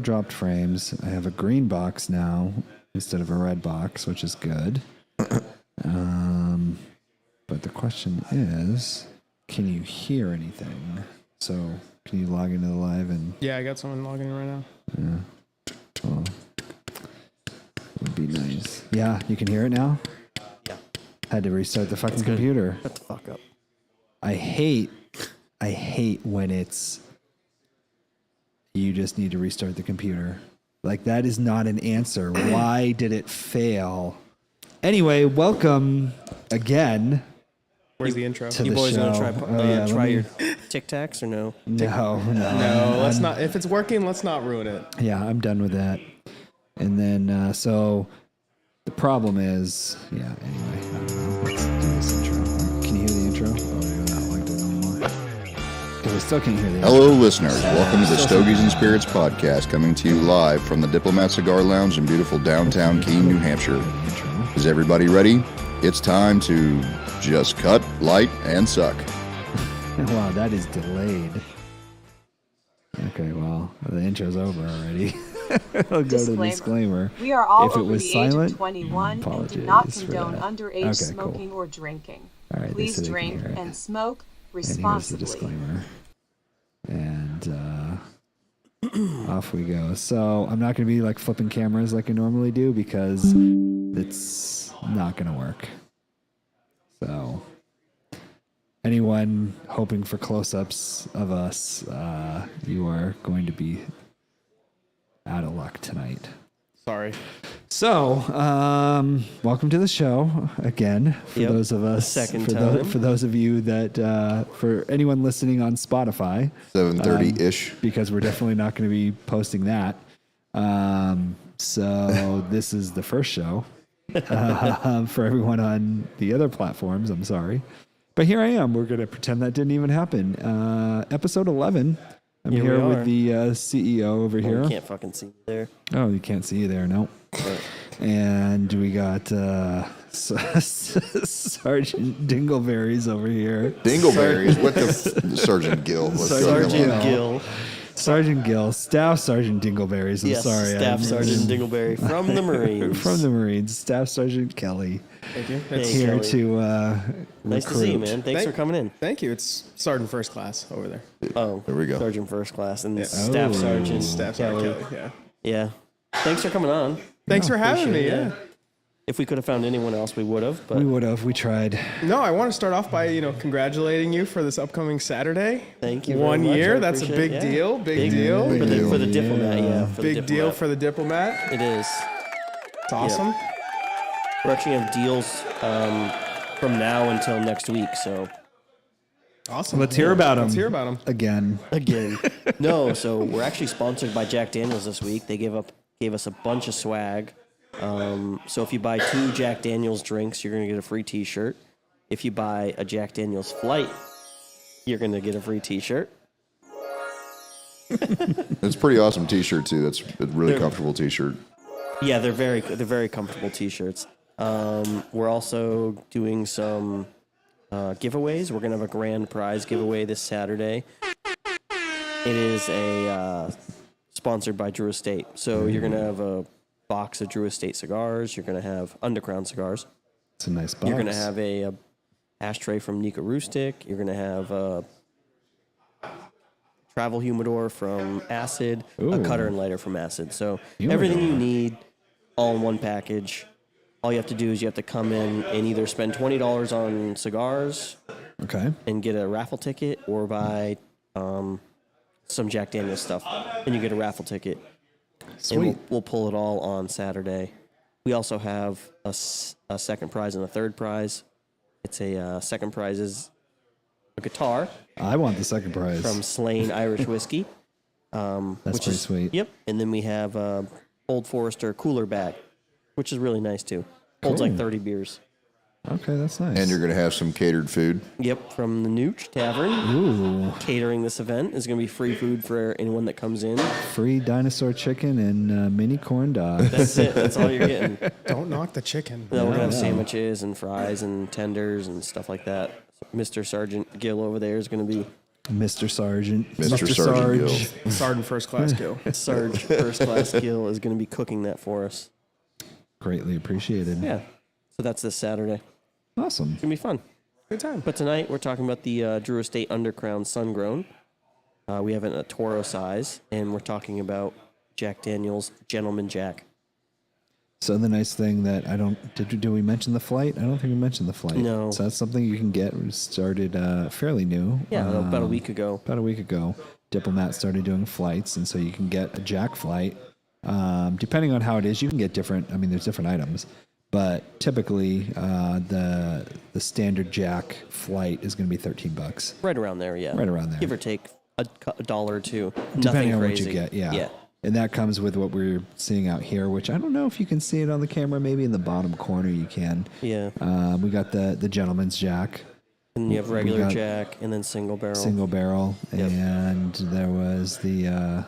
dropped frames. I have a green box now instead of a red box, which is good. But the question is, can you hear anything? So can you log into the live and... Yeah, I got someone logging in right now. Yeah. Well, would be nice. Yeah, you can hear it now? Yeah. Had to restart the fucking computer. Shut the fuck up. I hate when it's you just need to restart the computer. Like, that is not an answer. Why did it fail? Anyway, welcome again. Where's the intro? To You the boys show. want to try your Tic Tacs or no? No. No, let's not. If it's working, let's not ruin it. Yeah, I'm done with that. And then, so the problem is, yeah, anyway, I don't know. Let's do this intro. Can you hear the intro? Oh, you're not like that anymore. Because I still can't hear the intro. Hello, listeners. Welcome to the Stogies and Spirits podcast, coming to you live from the Diplomat Cigar Lounge in beautiful downtown Keene, New Hampshire. Is everybody ready? It's time to just cut, light, and suck. Wow, that is delayed. Okay, well, the intro's over already. I'll go to the disclaimer. We are all If it over was the silent, age of 21 and do apologies not for condone that. underage Okay, smoking cool. or drinking. All right, Please they said they drink can hear it. and smoke And here's the responsibly. disclaimer. And off we go. So I'm not going to be like flipping cameras like I normally do because it's not going to work. So anyone hoping for close-ups of us, you are going to be out of luck tonight. Sorry. So, welcome to the show again. For Yep, those of us, second for time. for those of you that, for anyone listening on Spotify, 7:30-ish. because we're definitely not going to be posting that. So this is the first show for everyone on the other platforms. I'm sorry, but here I am. We're going to pretend that didn't even happen. Episode 11. I'm Here we here are. with the CEO over here. You can't fucking see me there. Oh, you can't see you there, no. But And we got Sergeant Dingleberries over here. Dingleberries. What the Sergeant Gill? Let's go. Sergeant Come on. Gill. Sergeant Gill, Staff Sergeant Dingleberries. I'm Yes, sorry. Staff Sergeant Dingleberry from the Marines. From the Marines. Staff Sergeant Kelly Thank you. Hey, here Kelly. to Nice to see you, recruit. man. Thanks for coming in. Thank you. It's Sergeant First Class over there. Oh, There we go. Sergeant First Class and Yeah. Staff Oh. Sergeant Staff Kelly. Sergeant Kelly. Yeah. Yeah. Thanks for coming on. Thanks for having me. Appreciate it, Yeah. If we could have found anyone else, we would have. But We would have. We tried. No, I want to start off by congratulating you for this upcoming Saturday. thank you. Very 1 much. year. I That's a appreciate big it. Yeah. deal. Big deal. For the deal. diplomat, yeah. For the Big deal diplomat. for the diplomat. It is. It's awesome. We're actually have deals from now until next week. So Awesome. Let's hear about Let's them. hear about them. Again. again, no. So we're actually sponsored by Jack Daniels this week. They gave us a bunch of swag. So if you buy 2 Jack Daniels drinks, you're gonna get a free T-shirt. If you buy a Jack Daniels flight, you're gonna get a free T-shirt. It's a pretty awesome T-shirt too. That's a really comfortable T-shirt. Yeah, they're very comfortable T-shirts. We're also doing some giveaways. We're gonna have a grand prize giveaway this Saturday. It is a sponsored by Drew Estate. So you're gonna have a box of Drew Estate cigars. You're gonna have Undercrown cigars. It's a nice box. You're gonna have a ashtray from Nika Rustic. You're gonna have a travel humidor from Acid, a cutter and lighter from Acid. So everything you need, all in one package. All you have to do is you have to come in and either spend $20 on cigars Okay. and get a raffle ticket, or buy some Jack Daniels stuff and you get a raffle ticket. Sweet. And we'll pull it all on Saturday. We also have a second prize and a third prize. It's a second prize is a guitar I want the second prize. from Slain Irish Whiskey. That's which pretty is, sweet. Yep. And then we have Old Forester cooler bag, which is really nice too. Holds like Cool. 30 beers. Okay, that's nice. And you're going to have some catered food. Yep, from the Nooch Tavern. Ooh, Catering this event is going to be free food for anyone that comes in. free dinosaur chicken and mini corn dogs. That's it. That's all you're getting. Don't knock the chicken. Then we're gonna have Yeah. sandwiches and fries and tenders and stuff like that. Mr. Sergeant Gill over there is gonna be Mr. Sergeant. Mr. Sergeant Sarge. Gill. Sergeant First Class Gill. Sarge First Class Gill is going to be cooking that for us. Greatly appreciated. Yeah. So that's this Saturday. Awesome. It's going to be fun. Good time. But tonight we're talking about the Drew Estate Undercrown Sungrown. We have it in a Toro size, and we're talking about Jack Daniel's Gentleman Jack. So the nice thing that did we mention the flight? I don't think we mentioned the flight. No. So that's something you can get. We started fairly new. Yeah, about a week ago. About a week ago, Diplomat started doing flights, and so you can get a Jack flight. Depending on how it is, you can get different. I mean, there's different items, but typically the standard Jack flight is going to be $13. Right around there, yeah. Right around there. Give or take a dollar or two. Depending Nothing on crazy. what you get, yeah. Yeah. And that comes with what we're seeing out here, which I don't know if you can see it on the camera. Maybe in the bottom corner you can. Yeah. We got the gentleman's Jack, And you have regular got Jack and then single barrel. single barrel, Yep. and there was the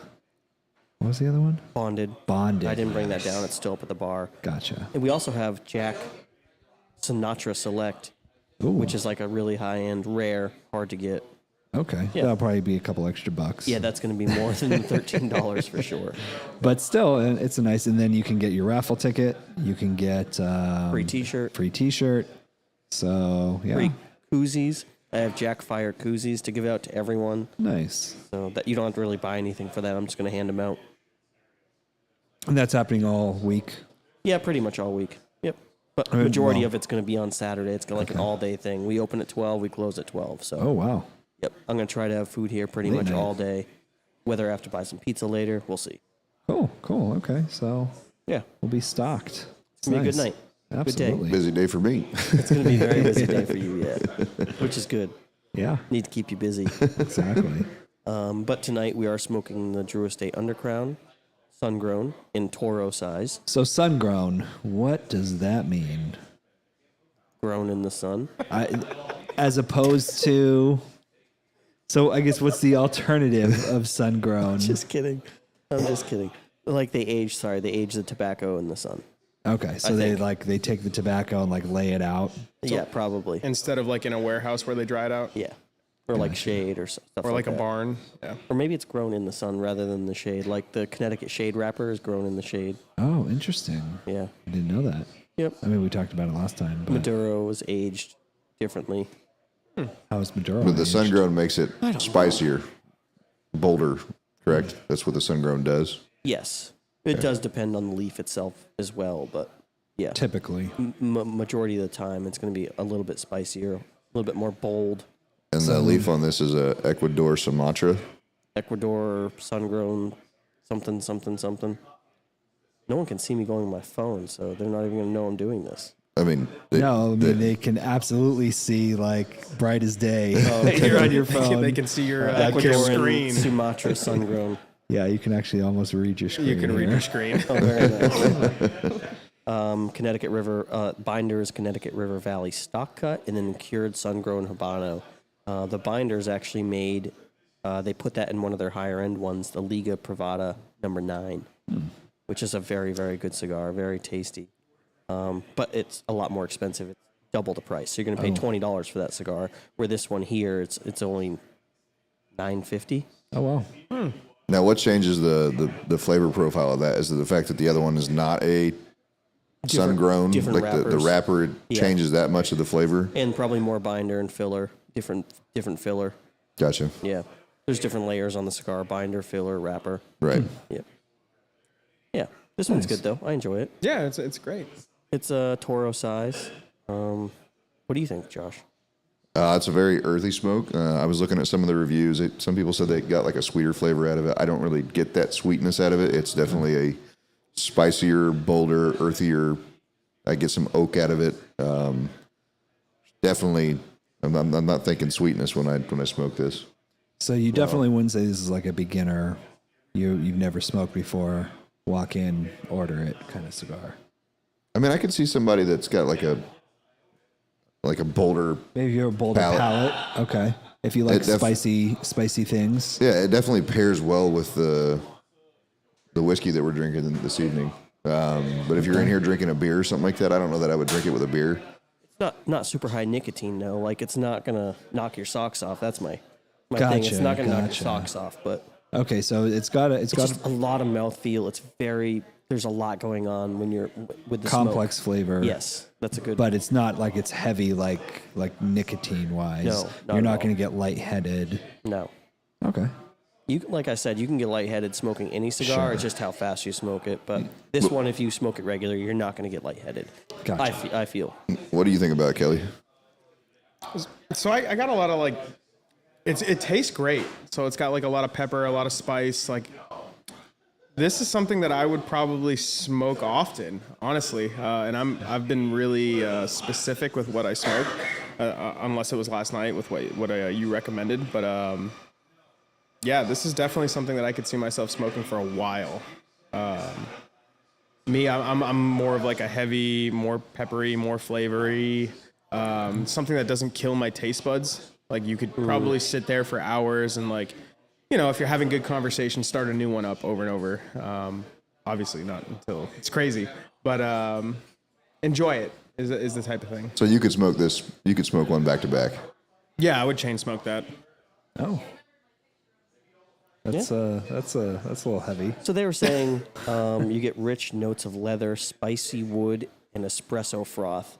what was the other one? Bonded. Bonded. I didn't bring that down. It's still up at the bar. Gotcha. And we also have Jack Sinatra Select, Ooh. which is like a really high-end, rare, hard to get. Okay. Yeah. That'll probably be a couple extra bucks. Yeah, that's going to be more than $13 for sure. But still, it's a nice. And then you can get your raffle ticket. You can get Free T-shirt. Free T-shirt. So yeah, Free koozies. I have Jack Fire koozies to give out to everyone. nice. So that you don't have to really buy anything for that. I'm just going to hand them out. And that's happening all week. Yeah, pretty much all week. Yep. But majority of it's going to be on Saturday. It's like an all-day thing. We open at 12. We close at 12. So. Oh wow. Yep. I'm going to try to have food here pretty Late much night. all day. Whether I have to buy some pizza later, we'll see. Cool. Okay, so Yeah. we'll be stocked. It's going to be a good night. Absolutely. Busy day for me. It's going to be a very busy day for you, yeah. Which is good. Yeah, Need to keep you busy. exactly. But tonight we are smoking the Drew Estate Undercrown, Sungrown, in Toro size, So what does that mean? grown in the sun. As opposed to, so I guess what's the alternative of sun-grown? Just kidding. I'm just kidding. Like they age the tobacco in the sun. Okay, so I they think. they take the tobacco and like lay it out. Yeah, probably. Instead of like in a warehouse where they dry it out, Yeah. Or like shade or stuff or like a that. barn. Yeah. Or maybe it's grown in the sun rather than the shade. Like the Connecticut shade wrapper is grown in the shade. Oh, interesting. Yeah. I didn't know that. Yep. I mean, we talked about it last time. But Maduro was aged differently. how is Maduro? But the aged? sun-grown makes it spicier, bolder, correct? That's what the sun-grown does. Yes. It does depend on the leaf itself as well, but yeah. Typically. Majority of the time, it's going to be a little bit spicier, a little bit more bold. And the leaf on this is a Ecuador Sumatra. Ecuador, sun-grown, something. No one can see me going on my phone, so they're not even going to know I'm doing this. I mean, they can absolutely see like bright as day. Oh, You're on your phone. They can see your Ecuadorian screen. Sumatra sun-grown. Yeah, you can actually almost read your screen. You can read here. your screen. Oh, very nice. Connecticut River, binder is Connecticut River Valley stock cut, and then cured sun-grown Habano. The binder is actually made, they put that in one of their higher-end ones, the Liga Privada number 9, which is a very, very good cigar, very tasty. But it's a lot more expensive. It's double the price. So you're going to pay $20 for that cigar, where this one here, it's only $9.50. Oh wow. now what changes the flavor profile of that? Is it the fact that the other one is not a sun-grown? different Like the wrappers. wrapper Yeah. changes that much of the flavor? And probably more binder and filler, different filler. Gotcha. Yeah. There's different layers on the cigar, binder, filler, wrapper. Right. Yep. Yeah. This one's good, though. I enjoy it. Yeah, it's great. It's a Toro size. What do you think, Josh? It's a very earthy smoke. I was looking at some of the reviews. Some people said they got like a sweeter flavor out of it. I don't really get that sweetness out of it. It's definitely a spicier, bolder, earthier. I get some oak out of it. Definitely, I'm not thinking sweetness when I smoke this. So you definitely wouldn't say this is like a beginner, you've never smoked before, walk in, order it kind of cigar. I mean, I could see somebody that's got like a bolder. Maybe you're a bolder palate. Okay. If you like spicy things. Yeah, it definitely pairs well with the whiskey that we're drinking this evening. But if you're in here drinking a beer or something like that, I don't know that I would drink it with a beer. It's not super high nicotine, though. Like, it's not going to knock your socks off. That's my my thing. It's Gotcha, not going to knock your gotcha. socks off, but Okay, so it's got it's just a lot of mouthfeel. It's very, there's a lot going on when you're with the complex smoke. flavor. Yes, that's a good. But it's not like it's heavy like nicotine wise. No, not You're at not all. going to get lightheaded. No. Okay. Like I said, you can get lightheaded smoking any cigar. Sure. It's just how fast you smoke it. But this one, if you smoke it regular, you're not going to get lightheaded. Gotcha. I feel. What do you think about it, Kelly? So I got a lot of like, it tastes great. So it's got like a lot of pepper, a lot of spice. Like this is something that I would probably smoke often, honestly. And I've been really specific with what I smoke, unless it was last night with what you recommended. But yeah, this is definitely something that I could see myself smoking for a while. I'm more of like a heavy, more peppery, more flavory, something that doesn't kill my taste buds. Like you could probably sit there for hours and like, you know, if you're having good conversation, start a new one up over and over. Obviously not until it's crazy, but enjoy it is the type of thing. So you could smoke this. You could smoke one back to back. Yeah, I would chain smoke that. Oh. That's a little heavy. So they were saying you get rich notes of leather, spicy wood, and espresso froth.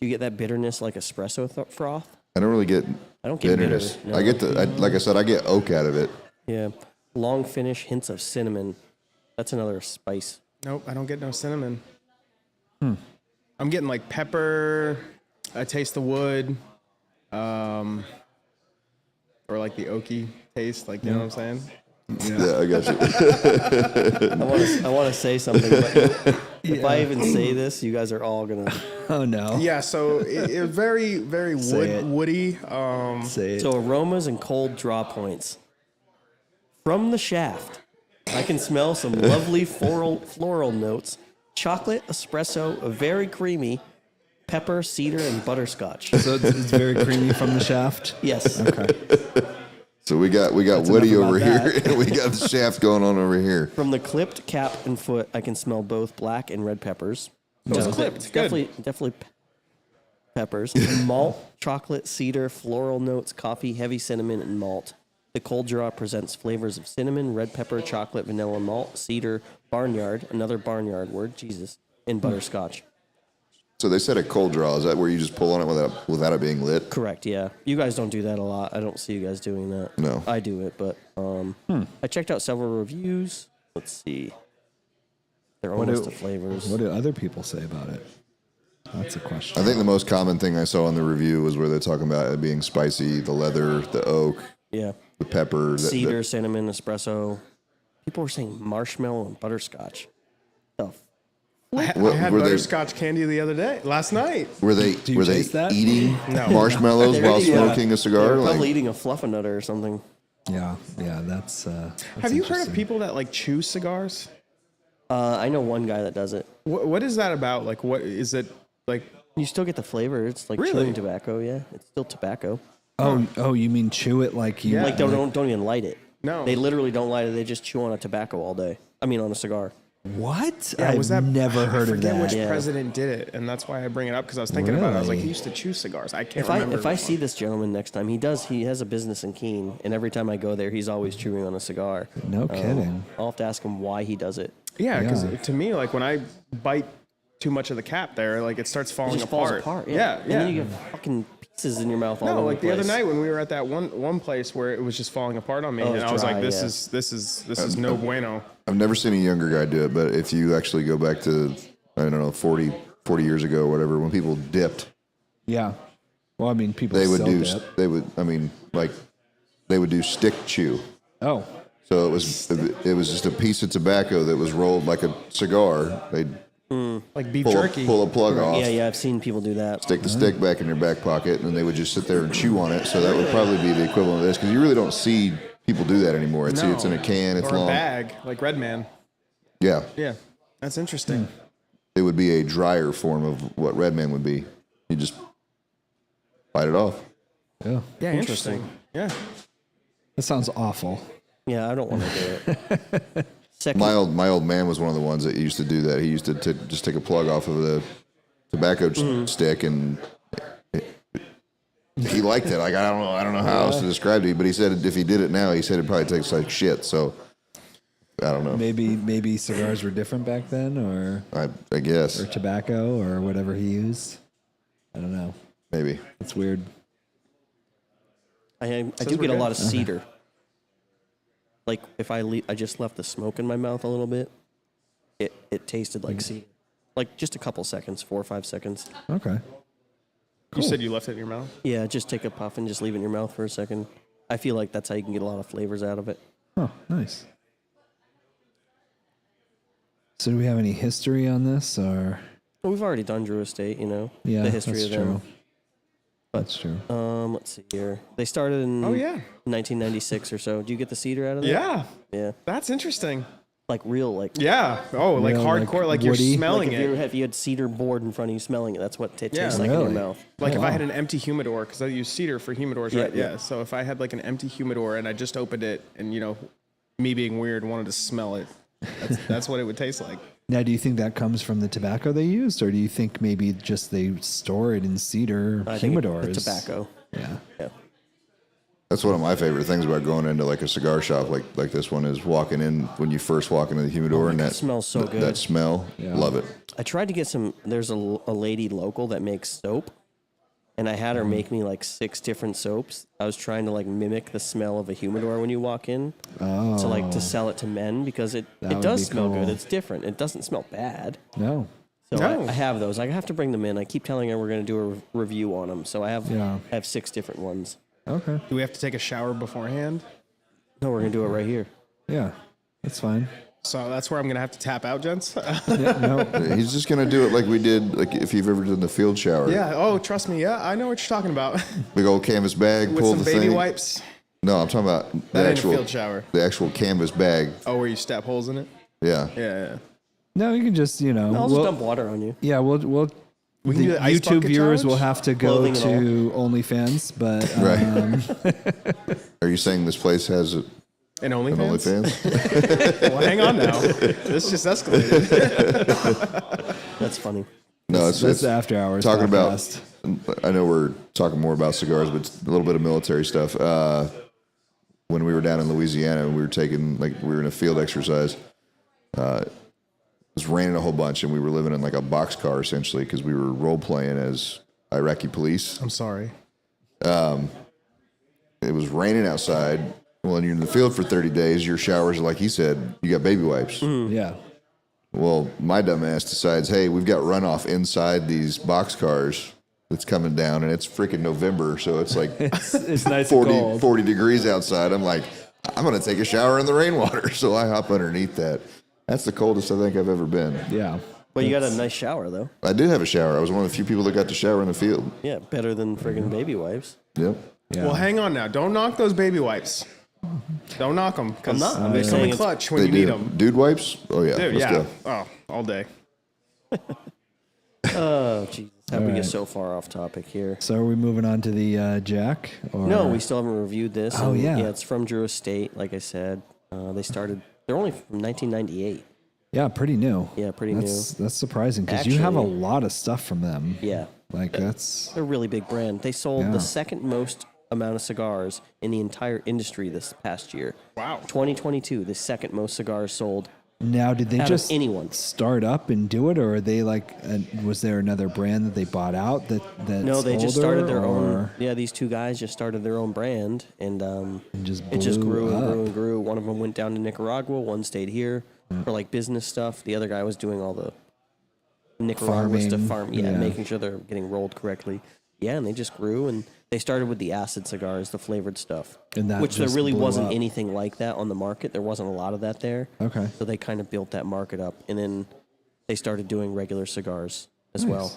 Do you get that bitterness like espresso froth? I don't really get I don't get bitterness. bitter, no. I get like I said, I get oak out of it. Yeah. Long finish, hints of cinnamon. That's another spice. Nope, I don't get no cinnamon. I'm getting like pepper. I taste the wood, or like the oaky taste. Like you know what I'm saying? Yeah, I got you. I want to say something, but if I even say this, you guys are all gonna. Oh no. Yeah. So it very very it. woody. Say it. So aromas and cold draw points. From the shaft, I can smell some lovely floral notes. Chocolate, espresso, very creamy, pepper, cedar, and butterscotch. So it's very creamy from the shaft. Yes. Okay. So we got Woody enough over about here, that. and we got the shaft going on over here. From the clipped cap and foot, I can smell both black and red peppers. Those clipped. Good. Definitely peppers. Malt, chocolate, cedar, floral notes, coffee, heavy cinnamon, and malt. The cold draw presents flavors of cinnamon, red pepper, chocolate, vanilla, malt, cedar, barnyard, another barnyard word, Jesus, and butterscotch. So they said a cold draw. Is that where you just pull on it without it being lit? Correct, yeah. You guys don't do that a lot. I don't see you guys doing that. No. I do it, but I checked out several reviews. Let's see. They're almost the flavors. What do other people say about it? That's a question. I think the most common thing I saw in the review was where they're talking about it being spicy, the leather, the oak, Yeah. the pepper, Cedar, cinnamon, espresso. People were saying marshmallow and butterscotch. The I had were they- butterscotch candy last night. Were they you taste that? eating No. marshmallows They're while eating- smoking a cigar? They're Like, probably eating a fluffernutter or something. Yeah, that's Have you heard of interesting. people that like chew cigars? I know one guy that does it. What is that about? Like, what is it like? You still get the flavor. It's like Really? chewing tobacco, yeah. It's still tobacco. Oh, you mean chew it like you Yeah. Like, don't even light it. No. They literally don't light it. They just chew on a tobacco all day. I mean, on a cigar. What? Yeah, was I've that never heard I of forget that. which Yeah. president did it, and that's why I bring it up because I was thinking about it. I was like, Really? he used to chew cigars. I can't If I remember. see this gentleman next time, he has a business in Keene, and every time I go there, he's always chewing on a cigar. No kidding. I'll have to ask him why he does it. Yeah, because Yeah. to me, like when I bite too much of the cap there, like it starts It falling just falls apart. apart. Yeah, And then you get fucking pieces in your mouth all No, over like the the other place. night when we were at that one place where it was just falling apart on me, Oh, and it's I was dry, like, this yeah. is no bueno. I've never seen a younger guy do it, but if you actually go back to, I don't know, 40 years ago or whatever, when people dipped, Yeah. Well, I mean, people they would still do, dip. they would do stick chew. Oh, So it was just a piece of tobacco that was rolled like a cigar. They'd Like beef pull jerky. a plug off, Yeah, I've seen people do that. stick the stick back in their back pocket, and then they would just sit there and chew on it. So that would probably be the equivalent of this, because you really don't see people do that anymore. It's in a can, it's or long. a bag, like Red Man. Yeah, Yeah, that's interesting. it would be a drier form of what Redman would be. You just bite it off. yeah. Yeah, interesting. Yeah. That sounds awful. Yeah, I don't want to do it. Second, My old man was one of the ones that used to do that. He used to just take a plug off of the tobacco stick and he liked it. Like, I don't know how else to describe it, but he said if he did it now, he said it probably tastes like shit. So I don't know. Maybe cigars were different back then, or I guess. or tobacco, or whatever he used. I don't know. Maybe. It's weird. I do get a lot of cedar. Like if I just left the smoke in my mouth a little bit, it tasted like cedar. Like just a couple seconds, 4 or 5 seconds. Okay. You said you left it in your mouth? Yeah, just take a puff and just leave it in your mouth for a second. I feel like that's how you can get a lot of flavors out of it. Oh, nice. So do we have any history on this, or? Well, we've already done Drew Estate, Yeah, the history that's of them. true. That's true. Let's see here. They started in 1996 or so. Do you get the cedar out of that? Yeah. Yeah. That's interesting. Like real, like Yeah. Oh, like Real, like hardcore, like, you're woody? smelling like it. if you had cedar board in front of you smelling it, that's what it tastes Yeah. like in Really? your mouth. Like Oh, if I wow. had an empty humidor, because I use cedar for humidors, Yeah, right? yeah. Yeah. So if I had like an empty humidor and I just opened it and, me being weird wanted to smell it, that's what it would taste like. Now, do you think that comes from the tobacco they used, or do you think maybe just they store it in cedar I think humidors? the tobacco. Yeah. Yeah. That's one of my favorite things about going into like a cigar shop like this one is walking in when you first walk into the humidor and that smells so good. That smell, Yeah. love it. I tried to get some. There's a lady local that makes soap, and I had her make me like 6 different soaps. I was trying to like mimic the smell of a humidor when you walk in, to sell it to men because it That would does be smell cool. good. It's different. It doesn't smell bad. No. So No. I have those. I have to bring them in. I keep telling her we're going to do a review on them. So I have Yeah. 6 different ones. Okay. Do we have to take a shower beforehand? No, we're going to do it right here. Yeah. That's fine. So that's where I'm going to have to tap out, gents. Yeah, no. He's just gonna do it like we did, like if you've ever done the field shower. Yeah. Oh, trust me. Yeah, I know what you're talking about. Big old canvas bag, With pull some the baby thing. wipes. No, I'm talking about That ain't a field shower. the actual canvas bag. Oh, where you stab holes in it? Yeah. Yeah. No, you can just, I'll just dump water on you. yeah, we'll We can the do the ice YouTube bucket viewers challenge? will have to go Clothing and to OnlyFans, but Right. Are you saying this place has an And OnlyFans? OnlyFans? Well, hang on now. This just escalated. That's funny. No, that's it's the After Hours talking podcast. about. I know we're talking more about cigars, but it's a little bit of military stuff. When we were down in Louisiana, we were in a field exercise. It was raining a whole bunch, and we were living in like a boxcar essentially because we were role playing as Iraqi police. I'm sorry. It was raining outside. Well, and you're in the field for 30 days. Your showers are like he said. You got baby wipes. Yeah. Well, my dumb ass decides, hey, we've got runoff inside these boxcars that's coming down, and it's freaking November, so it's like It's nice 40 degrees outside. I'm like, I'm going to take a shower in the rainwater. So I hop underneath that. That's the coldest I think I've ever been. Yeah. But you got a nice shower, though. I did have a shower. I was one of the few people that got to shower in the field. Yeah, better than friggin' baby wipes. Yep. Yeah. Well, hang on now. Don't knock those baby wipes. Don't knock them. I'm not. I'm They just come saying in it's- clutch when They you need do. them. Dude wipes? Oh, yeah. Dude, Let's yeah. go. Oh, all day. Oh, Jesus. How we All get right. so far off topic here? So are we moving on to the Jack? Or? No, we still haven't reviewed this. Oh, and, yeah. Yeah, it's from Drew Estate, like I said. They're only from 1998. Yeah, pretty new. Yeah, pretty That's surprising because you have a Actually- lot of stuff from them. Yeah. Like that's They're a really big brand. They sold Yeah. the second most amount of cigars in the entire industry this past year. Wow. 2022, the second most cigars sold. now. Did they Out of just anyone. start up and do it, or are they like? Was there another brand that they bought out that's No, they just older, started their own. or- Yeah, these two guys just started their own brand, and just it just blew grew and up. grew and grew. One of them went down to Nicaragua. One stayed here for like business stuff. The other guy was doing all the Nicaragua stuff, Farming, yeah, yeah. making sure they're getting rolled correctly. Yeah, and they just grew, and they started with the acid cigars, the flavored stuff, And that which there just really blew wasn't up. anything like that on the market. There wasn't a lot of that there. Okay. So they kind of built that market up, and then they started doing regular cigars as well.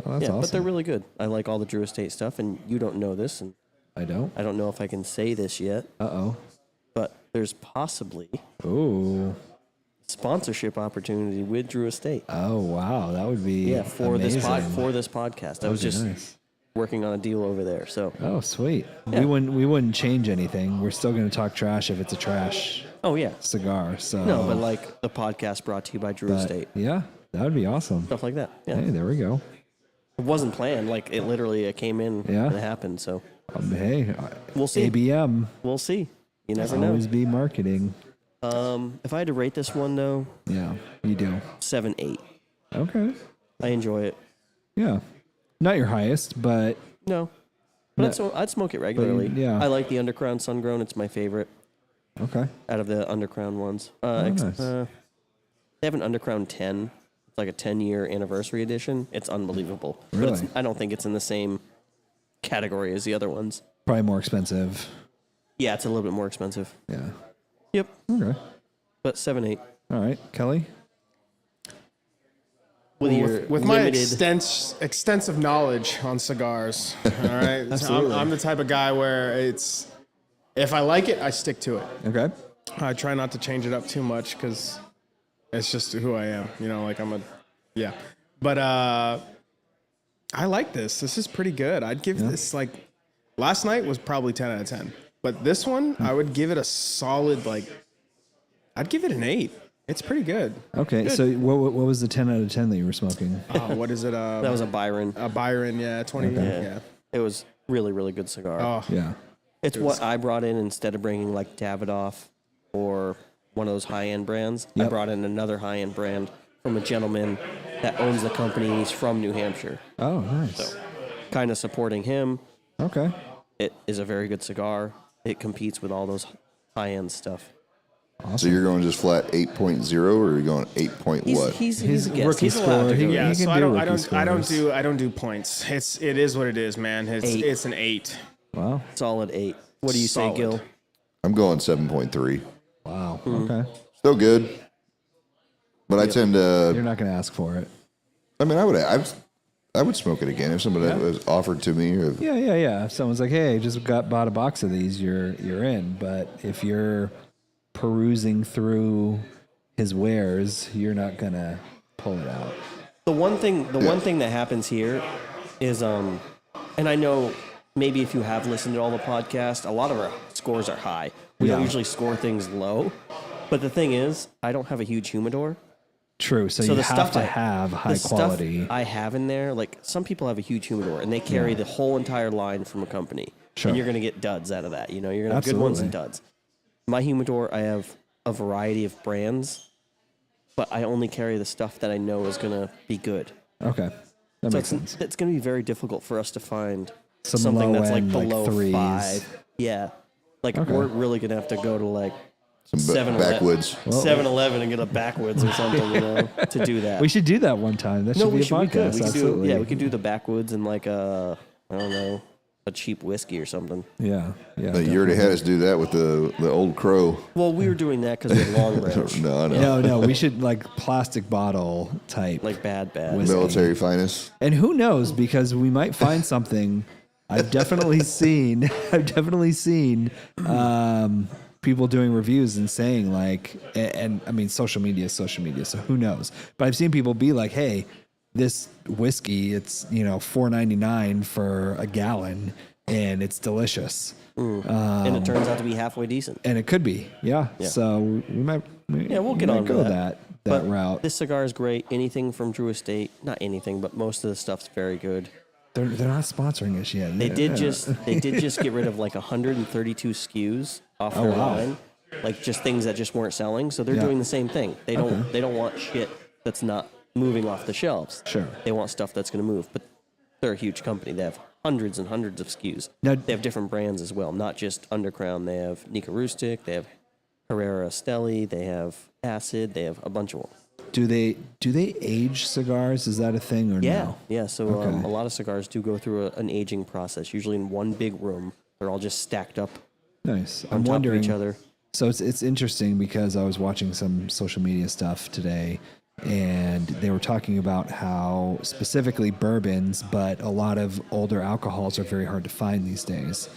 Oh, that's Yeah, but they're awesome. really good. I like all the Drew Estate stuff, and you don't know this, and I don't. I don't know if I can say this yet, Uh but there's possibly oh. Oh. sponsorship opportunity with Drew Estate. Oh wow, that would be Yeah, for amazing. this podcast. I was That'd be just nice. working on a deal over there. So, Oh sweet. Yeah. We wouldn't change anything. We're still going to talk trash if it's a trash oh yeah, cigar. So no, but like the podcast brought to you by Drew but, Estate, yeah, that would be awesome. stuff like that. Yeah, Hey, there we go. it wasn't planned. Like it literally, it came in Yeah. and it happened. So Hey, We'll see. ABM. We'll see. You never know. Always be marketing. If I had to rate this one though, Yeah, you do. 7-8. Okay. I enjoy it. Yeah. Not your highest, but No, but I'd smoke it regularly. yeah. I like the Undercrown Sungrown. It's my favorite okay. out of the Undercrown ones. Nice. They have an Undercrown 10. It's like a 10-year anniversary edition. It's unbelievable. But Really? I don't think it's in the same category as the other ones. Probably more expensive. Yeah, it's a little bit more expensive. Yeah. Yep, Okay. but 7-8. All right. Kelly? With my extensive knowledge on cigars, all right. So I'm the type of guy where if I like it, I stick to it. Okay. I try not to change it up too much because it's just who I am. You know, like yeah. But I like this. This is pretty good. I'd give this last night was probably 10 out of 10, but this one I would give it a solid I'd give it an 8. It's pretty good. Okay. So what was the 10 out of 10 that you were smoking? What is it? That was a Byron. A Byron, yeah, 20. Okay. Yeah. It was really, really good cigar. Oh, Yeah. It's what I brought in instead of bringing like Davidoff or one of those high-end brands. I Yep. brought in another high-end brand from a gentleman that owns the company. And he's from New Hampshire. Oh, nice. Kind of supporting him. Okay. It is a very good cigar. It competes with all those high-end stuff. So you're going just flat 8.0, or are you going 8 point what? He's His a guest. rookie He's allowed score, to go. he- Yeah, can so do I don't rookie I don't do points. It is what it is, man. Eight. It's an 8. Wow. Solid 8. What do you Solid. say, Gil? I'm going 7.3. Wow. Hmm. Okay. Still good, but I tend You're to. not going to ask for it. I mean, I would smoke it again if somebody was offered to me. Or, Yeah. If someone's like, "Hey, just bought a box of these," you're in. But if you're perusing through his wares, you're not gonna pull it out. The one thing that happens here is and I know maybe if you have listened to all the podcasts, a lot of our scores are high. We don't Yeah. usually score things low. But the thing is, I don't have a huge humidor. True. So So you the have stuff to I- have high the stuff quality. I have in there, like some people have a huge humidor and they carry the whole entire line from a company. Sure. And you're going to get duds out of that. You know, you're going to have good ones and Absolutely. duds. My humidor, I have a variety of brands, but I only carry the stuff that I know is going to be good. Okay. That So makes sense. it's going to be very difficult for us to find Some something that's like low-end, like below threes. 5. Yeah. Like Okay. we're really going to have to go to like some 7-Eleven backwoods. 7-Eleven and get a backwoods or something, you know, to do that. We should do that one time. That should be a podcast. We could. We could Absolutely. do, yeah, we could do the backwoods and like I don't know, a cheap whiskey or something. Yeah. You already had us do that with the old crow. Well, we were doing that because we had Long Ranch, No. We should like plastic bottle type. like bad. Whiskey. Military finest. And who knows? Because we might find something. I've definitely seen people doing reviews and saying like, and I mean, social media is social media, so who knows? But I've seen people be like, hey, this whiskey, it's, $4.99 for a gallon and it's delicious. And it turns out to be halfway decent. And it could be. Yeah. Yeah. So We'll get on go that. that But route. This cigar is great. Anything from Drew Estate, not anything, but most of the stuff's very good. They're not sponsoring us yet. They did just get rid of like 132 SKUs off their wow. line, like just things that just weren't selling. So they're Yeah. doing the same thing. They don't want shit that's not moving off the shelves. Sure. They want stuff that's going to move. But they're a huge company. They have hundreds and hundreds of SKUs. Now- They have different brands as well, not just Undercrown. They have Nika Rustic. They have Herrera Esteli. They have Acid. They have a bunch of them. Do they age cigars? Is that a thing or no? Yeah. So Okay. a lot of cigars do go through an aging process. Usually in one big room, they're all just stacked up Nice. on I'm top wondering. of each other. So it's interesting because I was watching some social media stuff today, and they were talking about how specifically bourbons, but a lot of older alcohols are very hard to find these days.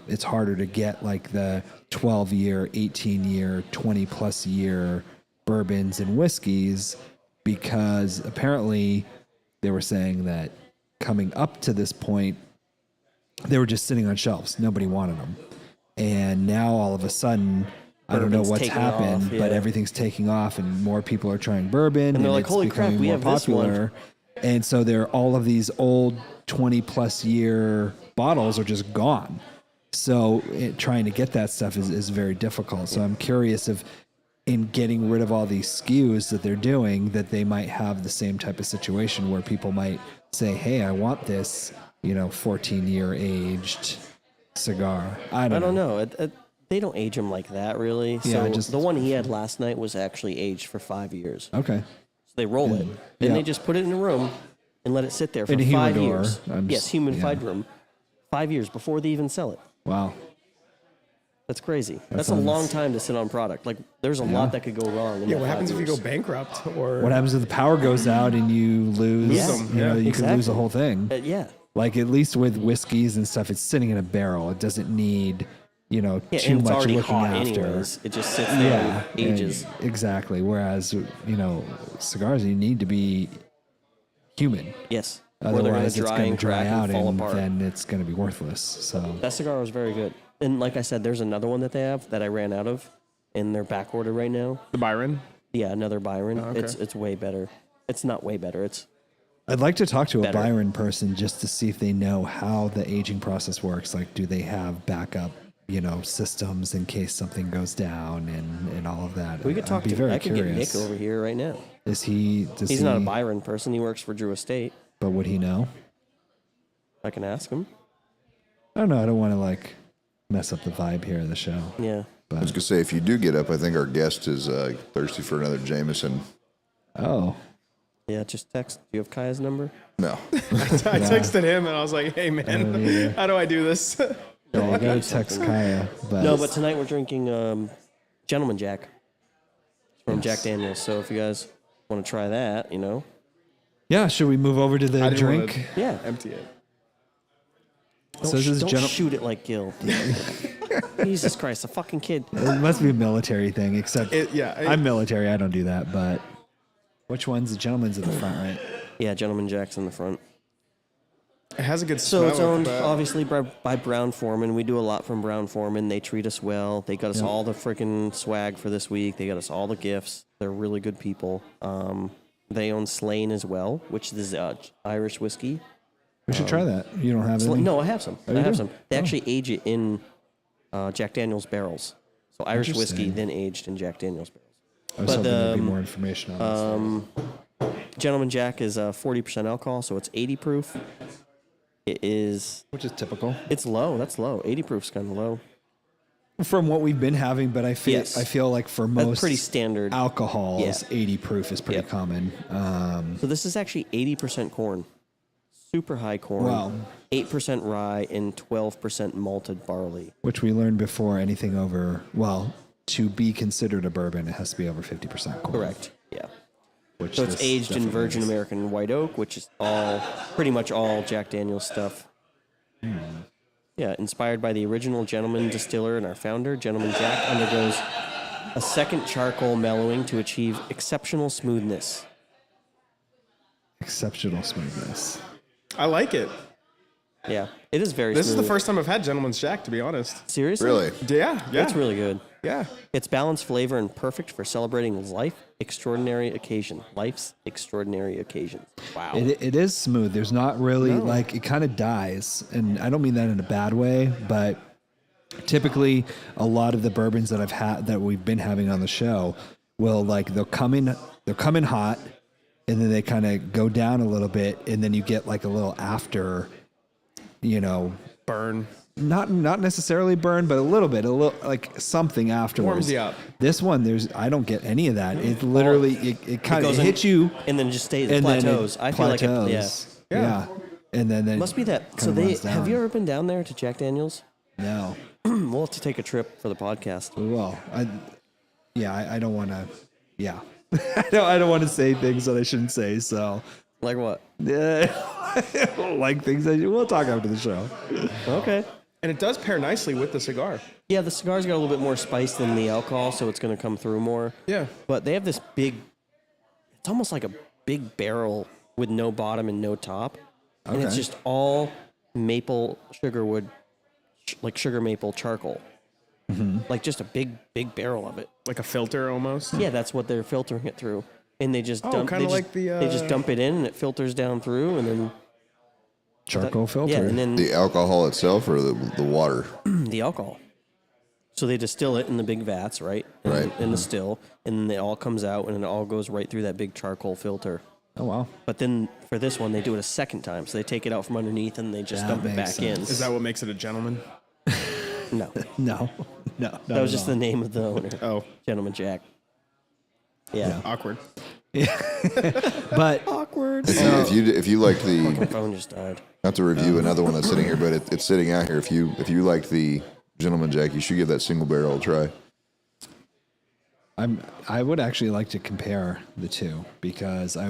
It's harder to get like the 12-year, 18-year, 20-plus year bourbons and whiskeys because apparently they were saying that coming up to this point, they were just sitting on shelves. Nobody wanted them. And now all of a sudden, I don't know Bourbon's what's taking happened, off, but yeah. everything is taking off and more people are trying bourbon And they're like, it's "Holy crap, becoming we more have this one." popular. And so all of these old 20 plus year bottles are just gone. So trying to get that stuff is very difficult. So I'm curious if in getting rid of all these SKUs that they're doing, that they might have the same type of situation where people might say, hey, I want this, 14-year aged cigar. I don't know. They don't age them like that, really. Yeah, So the one he had last night was actually aged for 5 years. Okay. So they roll it, and they just put it in a room and let it sit there for In a 5 humidor. years. Yes, humidified room. 5 years before they even sell it. Wow. That's crazy. That's a long time to sit on product. Like, there's a lot that could go wrong. In Yeah, that what 5 happens if you years. go bankrupt or What happens if the power goes out and you lose? Yeah. You could lose the Exactly. whole thing. Yeah. Like at least with whiskeys and stuff, it's sitting in a barrel. It doesn't need, Yeah, too and it's much already looking hot after. anyways. It just sits there and and- ages. exactly. Whereas, cigars, you need to be humid. Yes. Or they're going Otherwise, to it's dry going and to dry crack out, and fall and apart. then it's going to be worthless. So That cigar was very good. And like I said, there's another one that they have that I ran out of, and they're back ordered right now. the Byron. Yeah, another Byron. okay. It's way better. It's not way better. It's I'd like to talk to a Better. Byron person just to see if they know how the aging process works. Like, do they have backup, systems in case something goes down and all of that? we could talk I'd be to. very I could curious. get Nick over here right now. Is he? He's not a Byron person. He works for Drew Estate. But would he know? I can ask him. I don't know. I don't want to mess up the vibe here of the show. Yeah. I was gonna say, if you do get up, I think our guest is thirsty for another Jameson. Oh, Yeah, just text. Do you have Kaya's number? No, I texted him and I was like, hey man, how do I do this? yeah, I gotta text Kaya. But No, but tonight we're drinking Gentleman Jack from Jack Daniels. So if you guys want to try that, yeah, should we move over to the I didn't wanna drink? Yeah. empty it. So this is Don't shoot it like Gil. Jesus Christ, a fucking kid. It must be a military thing, except Yeah, I'm military. I don't do that. But which one's the gentleman's at the front, right? Yeah, Gentleman Jack's in the front. it has a good So smell. it's owned but obviously by Brown Foreman. We do a lot from Brown Foreman. They treat us well. They got us all the freaking swag for this week. They got us all the gifts. They're really good people. They own Slane as well, which is Irish whiskey. We should try that. You don't have any? No, I have some. I you have do? some. They actually age it in Jack Daniels barrels. So Irish whiskey, Interesting. then aged in Jack Daniels barrels. I was but, hoping there'd be more information on this. Gentleman Jack is 40% alcohol, so it's 80 proof. It is. Which is typical. It's low. That's low. 80 proof's kind of low. From what we've been having, but I feel like for That's most pretty standard. alcohols, Yeah. 80 proof is pretty Yep. common. So this is actually 80% corn. Super high corn. Wow. 8% rye and 12% malted barley. Which we learned before anything over, to be considered a bourbon, it has to be over 50% corn. Correct. Yeah. Which So it's this aged in definitely virgin is. American white oak, which is pretty much all Jack Daniel's stuff. Yeah, inspired by the original gentleman distiller and our founder, Gentleman Jack undergoes a second charcoal mellowing to achieve exceptional smoothness. Exceptional smoothness. I like it. Yeah, it is very This is smooth. the first time I've had Gentleman's Jack, to be honest. Seriously? really. Yeah. It's really good. Yeah. It's balanced flavor and perfect for celebrating life's extraordinary occasions. Wow. It is smooth. There's not really it kind of dies, and I don't mean that in a bad way, but typically a lot of the bourbons that I've had that we've been having on the show will they'll come in hot, and then they kind of go down a little bit, and then you get a little after, Burn. not necessarily burn, but a little something afterwards. Warms you up. This one, I don't get any of that. It literally it kind of goes in- hits you and then it just stays, and plateaus. then I feel like it, yeah. plateaus. Yeah. And then it Must be that. kinda So runs have down. you ever been down there to Jack Daniels? No. We'll have to take a trip for the podcast. Well, I don't want to. Yeah. I don't want to say things that I shouldn't say. So, Like what? I don't like things that we'll talk after the show. Okay. And it does pair nicely with the cigar. Yeah, the cigar's got a little bit more spice than the alcohol, so it's going to come through more. Yeah. But they have this big, it's almost like a big barrel with no bottom and no top. And it's Okay. just all maple sugar wood, like sugar maple charcoal. Like just a big barrel of it. Like a filter almost. Yeah, that's what they're filtering it through. and they just dump. kind of like the. They just dump it in, and it filters down through, and then Charcoal filter. yeah, and then The alcohol itself or the water? the alcohol. So they distill it in the big vats, right? In the still, and then it all comes out, and it all goes right through that big charcoal filter. Oh, wow. But then for this one, they do it a second time. So they take it out from underneath, and they just That dump it makes back sense. Is that what makes it a gentleman? in. No, No. that was just the name of the owner. Oh, Gentleman Jack. Yeah. awkward. But Awkward. If you liked My the, phone just died. not to review another one that's sitting here, but it's sitting out here. If you liked the Gentleman Jack, you should give that single barrel a try. I would actually like to compare the two because I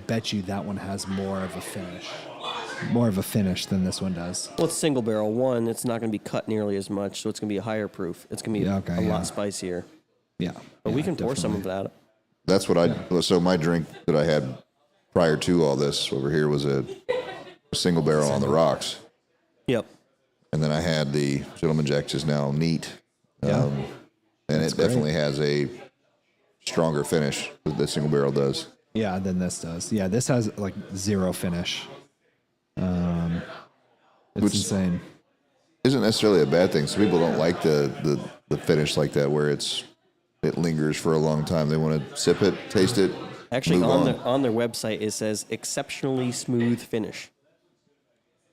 bet you that one has more of a finish than this one does. Well, it's single barrel. One, it's not going to be cut nearly as much, so it's going to be a higher proof. It's going to be a lot spicier. Yeah. But we can pour some of that. That's what so my drink that I had prior to all this over here was a single barrel on the rocks. Yep. And then I had the Gentleman Jack just now neat. Yeah. And That's it definitely has a stronger finish that the single barrel does. Yeah, than this does. Yeah, this has like zero finish. It's Which- insane. Isn't necessarily a bad thing. Some people don't like the finish like that where it lingers for a long time. They want to sip it, taste it, Actually, move on their website, it says exceptionally smooth finish.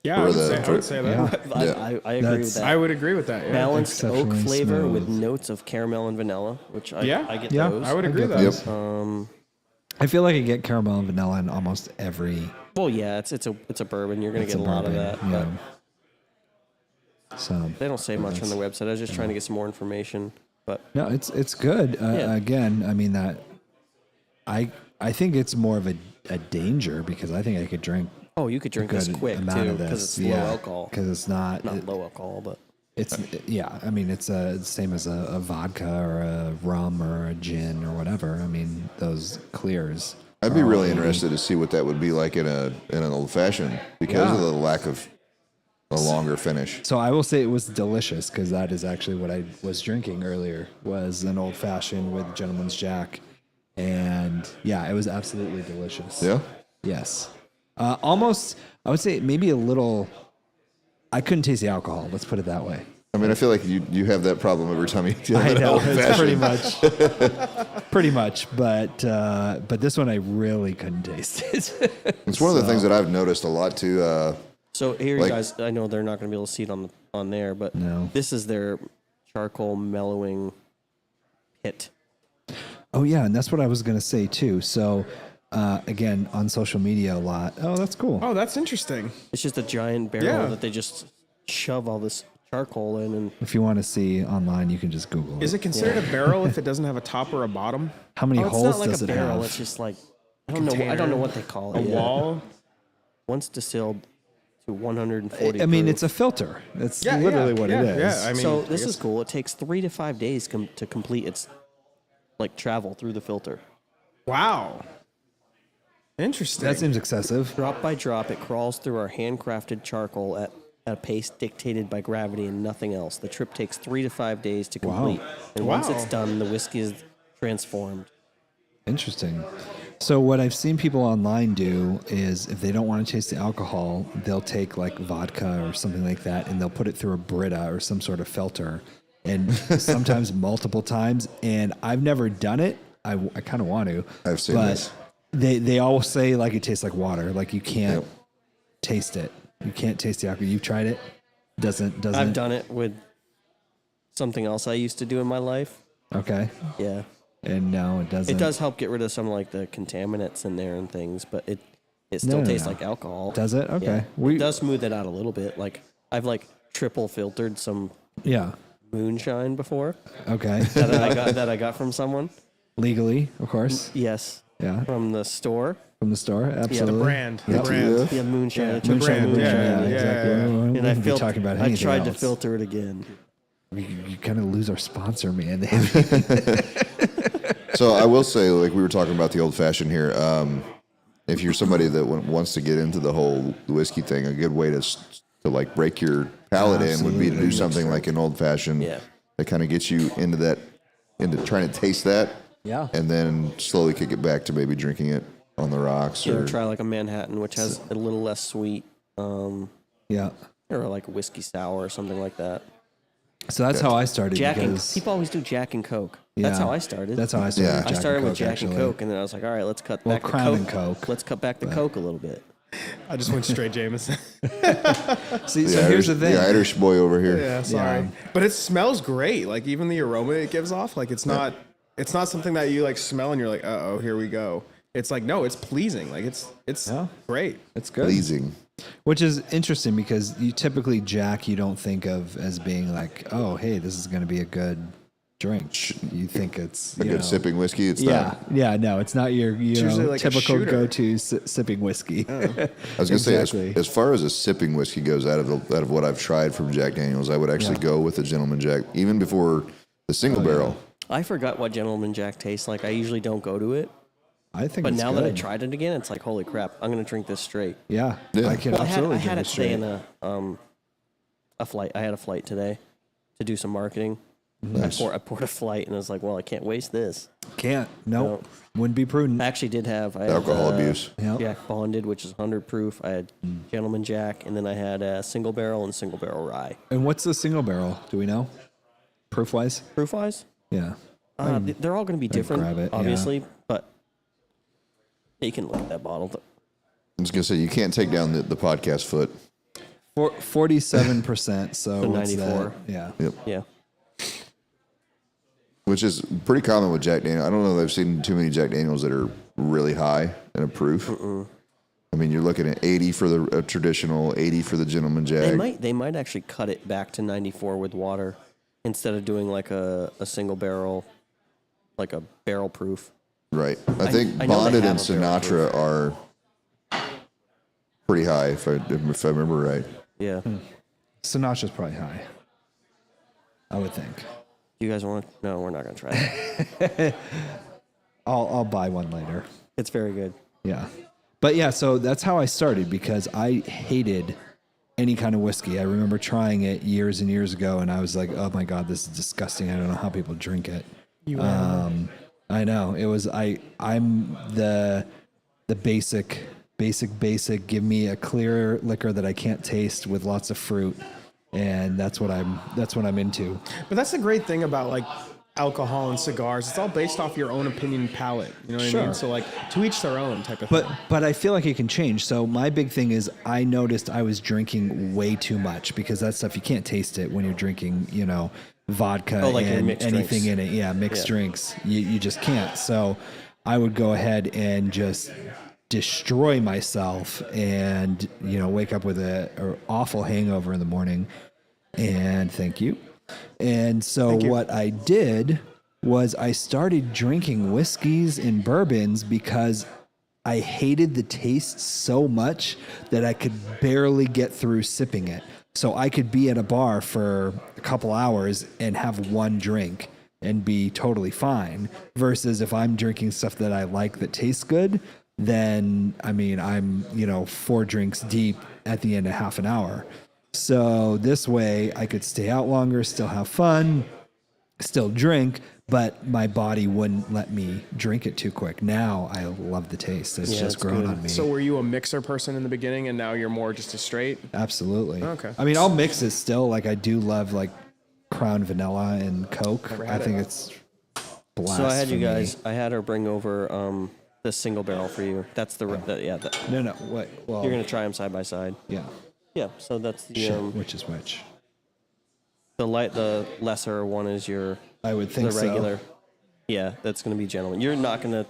Yeah, For I would, the- say, I would say that. Yeah. Yeah. I agree with that. I would agree with that. Yeah. Balanced oak Exceptionally flavor with smooth. notes of caramel and vanilla, which I get Yeah. those. I would agree with get that. those. I feel like I get caramel and vanilla in almost every. Well, yeah, it's a bourbon. You're going to It's get a lot of that. Yeah. But So they don't say much on the website. I was just trying to get some more information. But no, it's good. Yeah. Again, I mean that. I think it's more of a danger because I think I could drink oh, you could drink a this good quick amount too of because this. it's low alcohol. Because it's not. Not low alcohol, but It's yeah. I mean, it's the same as a vodka or a rum or a gin or whatever. I mean, those clears. I'd be really interested to see what that would be like in an old fashioned because of the lack of a longer finish. So I will say it was delicious because that is actually what I was drinking earlier was an old fashioned with Gentleman's Jack, and yeah, it was absolutely delicious. Yeah. Yes. Almost, I would say maybe a little. I couldn't taste the alcohol. Let's put it that way. I mean, I feel like you have that problem every time you have I an know old it's pretty fashioned. pretty much, but this one I really couldn't taste it. It's one of the things that I've noticed a lot too. so here, Like- you guys. I know they're not going to be able to see it on there, but No. this is their charcoal mellowing pit. Oh yeah, and that's what I was gonna say too. So again, on social media a lot. Oh, that's cool. Oh, that's interesting. It's just a giant barrel Yeah. that they just shove all this charcoal in, and If you want to see online, you can just Google Is it. it considered a barrel if it doesn't have a top or a bottom? How many oh, it's holes not like does a it barrel. have? It's just like I don't know. I don't know what they call A it. yeah. wall? Once distilled to 140. I mean, proof. it's a filter. It's Yeah, literally what yeah, it is. yeah, I mean, so I this guess- is cool. It takes 3 to 5 days to complete its like travel through the filter. Wow. Interesting. That seems excessive. Drop by drop, it crawls through our handcrafted charcoal at a pace dictated by gravity and nothing else. The trip takes 3 to 5 days to complete, and once Wow. it's done, the whiskey is transformed. Interesting. So what I've seen people online do is if they don't want to taste the alcohol, they'll take like vodka or something like that and they'll put it through a Brita or some sort of filter and sometimes multiple times. And I've never done it. I kind of want to. I've seen but this. They all say like it tastes like water. Like you can't Yep. taste it. You can't taste the alcohol. You've tried it? Doesn't I've done it with something else I used to do in my life. Okay. Yeah. And no, it doesn't. It does help get rid of some like the contaminants in there and things, but it still No. tastes like alcohol. Does it? Okay. Yeah. It does smooth it out a little bit. Like I've like triple filtered some Yeah. moonshine before Okay. that I got from someone. Legally, of course. Yes. Yeah. From the store. From the store. Absolutely. the brand. Yep. The brand. Yeah, moonshine. Yeah, I the took some brand. moonshine. Yeah, exactly. yeah. We And I wouldn't be talking about I anything tried to else. filter it again. You kind of lose our sponsor, man. So I will say, like we were talking about the old fashioned here. If you're somebody that wants to get into the whole whiskey thing, a good way to like break your palate in would be to do Absolutely. something like an old fashioned Yeah. that kind of gets you into trying to taste that Yeah. and then slowly kick it back to maybe drinking it on the rocks. Yeah, Or try like a Manhattan, which has a little less sweet, Yeah. or like a whiskey sour or something like that. So that's how I started. Jack and because, people always do Jack and Coke. That's Yeah. how I started. That's how I started. Yeah. with I Jack started and with Coke, Jack actually. and Coke, and then I was like, all right, let's cut back Crown the and Coke. Coke, Let's cut back the Coke a little bit. I just went straight Jameson. See, so here's the thing. The Irish boy over here. Yeah, sorry. Yeah. But it smells great. Like even the aroma it gives off, like it's not something that you like smell and you're like, oh, here we go. It's like no, it's pleasing. Like it's Yeah. great. It's good. Pleasing. Which is interesting because you typically Jack you don't think of as being like, oh, hey, this is going to be a good drink. You think it's A good sipping whiskey. It's Yeah, not. yeah, no, it's not your usually like a typical shooter. go-to sipping whiskey. I was gonna say, Exactly. as far as a sipping whiskey goes, out of what I've tried from Jack Daniels, I would actually go with the Gentleman Jack, even before the single barrel. I forgot what Gentleman Jack tastes like. I usually don't go to it, I think, but it's now good. that I tried it again, it's like holy crap! I'm gonna drink this straight. yeah, Yeah. I can Well, I had absolutely I had drink it it today straight. in a flight. I had a flight today to do some marketing. Nice. I poured a flight, and I was like, well, I can't waste this. Can't, nope, wouldn't be prudent. I actually did have Alcohol abuse. Yep. Jack Bonded, which is 100 proof. I had Gentleman Jack, and then I had a single barrel and single barrel rye. And what's the single barrel? Do we know? Proof wise? Proof wise, Yeah. they're all going to be different, grab it, yeah. obviously, but you can look at that bottle. I'm just gonna say you can't take down the podcast foot. 47%. So what's 94. that? Yeah. Yep. Yeah. Which is pretty common with Jack Daniels. I don't know that I've seen too many Jack Daniels that are really high in a proof. I mean, you're looking at 80 for the traditional, 80 for the Gentleman Jack. They might actually cut it back to 94 with water instead of doing like a single barrel, like a barrel proof. Right. I think I know they Bonded have and a barrel Sinatra are pretty high, if I remember right. Yeah. Sinatra's probably high. I would think. You guys want? No, we're not gonna try it. I'll buy one later. It's very good. Yeah. But yeah, so that's how I started because I hated any kind of whiskey. I remember trying it years and years ago and I was like, oh my God, this is disgusting. I don't know how people drink it. I know. It was I'm the basic, give me a clear liquor that I can't taste with lots of fruit. And that's what I'm into. But that's the great thing about like alcohol and cigars. It's all based off your own opinion and palate. You know what I mean? So like to each their own type of thing. But I feel like it can change. So my big thing is I noticed I was drinking way too much because that stuff you can't taste it when you're drinking, vodka like in and mixed anything drinks. in it. Yeah, mixed drinks. You just can't. So I would go ahead and just destroy myself and wake up with an awful hangover in the morning. And thank you. And so what I did was I started drinking whiskeys and bourbons because I hated the taste so much that I could barely get through sipping it. So I could be at a bar for a couple hours and have one drink and be totally fine. Versus if I'm drinking stuff that I like that tastes good, then I'm 4 drinks deep at the end of half an hour. So this way I could stay out longer, still have fun, still drink, but my body wouldn't let me drink it too quick. Now I love the taste. It's just it's grown good. on me. So were you a mixer person in the beginning and now you're more just a straight? Absolutely. Okay. I'll mix it still. Like I do love like Crown Vanilla and Coke. I think it's blast. So I had for you me. guys. I had her bring over the single barrel for you. That's the No, what? Well, you're gonna try them side by side. yeah. Yeah. So that's the Shit, which is which? the lesser one is your I would think the so. regular. Yeah, that's gonna be Gentleman. You're not gonna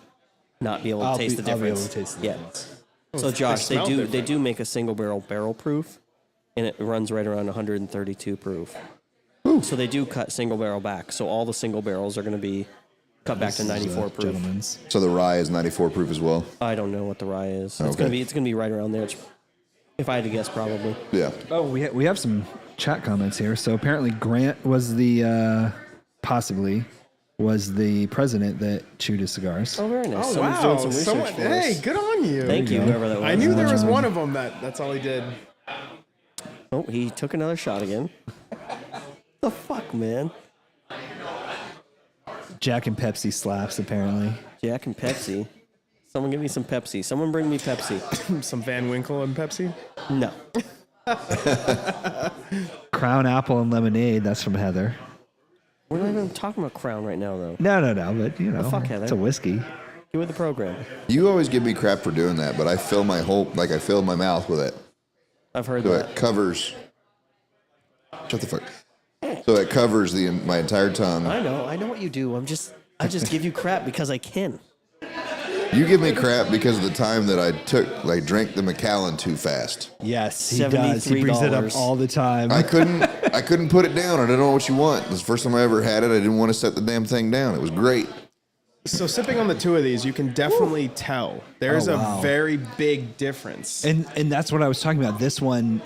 not be able to I'll taste be- the I'll be difference. able to taste the yeah. difference. So Josh, they smell do different. make a single barrel proof, and it runs right around 132 proof. So they do cut single barrel back. So all the single barrels are going to be cut back to 94 proof. Gentlemen's. So the rye is 94 proof as well. I don't know what the rye is. It's Okay. gonna be right around there. If I had to guess, probably. Yeah. Oh, we have some chat comments here. So apparently Grant was the possibly was the president that chewed his cigars. Oh, very nice. Oh, Someone's wow. doing some research Someone, for hey, us. good on you. Thank you, whoever that was. I knew there was one of them that's all he did. Oh, he took another shot again. The fuck, man. Jack and Pepsi slaps, apparently. Jack and Pepsi. Someone give me some Pepsi. Someone bring me Pepsi. Some Van Winkle and Pepsi. No. Crown Apple and Lemonade, that's from Heather. We're not even talking about Crown right now, though. No, but you know, fuck, Heather. it's a whiskey. Get with the program. You always give me crap for doing that, but I fill my I fill my mouth with it. I've heard So that. it covers. Shut the fuck. So it covers my entire tongue. I know what you do. I just give you crap because I can. You give me crap because of the time that I drank the Macallan too fast. Yes, he does. He brings it up $73. all the time. I couldn't put it down. I didn't know what you want. It was the first time I ever had it. I didn't want to set the damn thing down. It was great. So sipping on the two of these, you can definitely tell there's wow. a very big difference. And that's what I was talking about. This one,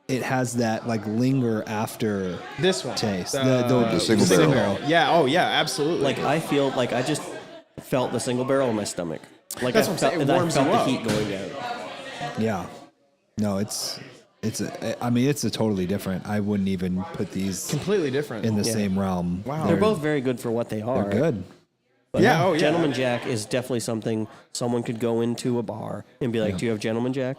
it has that like linger after This one taste. The single barrel. Yeah. Oh yeah. Absolutely. Like I feel like I just felt the single barrel in my stomach. Like That's I what I'm felt, saying. It and I warms felt you the up. heat going down. Yeah. No, it's a totally different. I wouldn't even put these completely different. in the same realm. Wow. They're both very good for what they are. They're good. But Yeah, oh, yeah. Gentleman Jack is definitely something someone could go into a bar and be like, "Do you have Gentleman Jack?"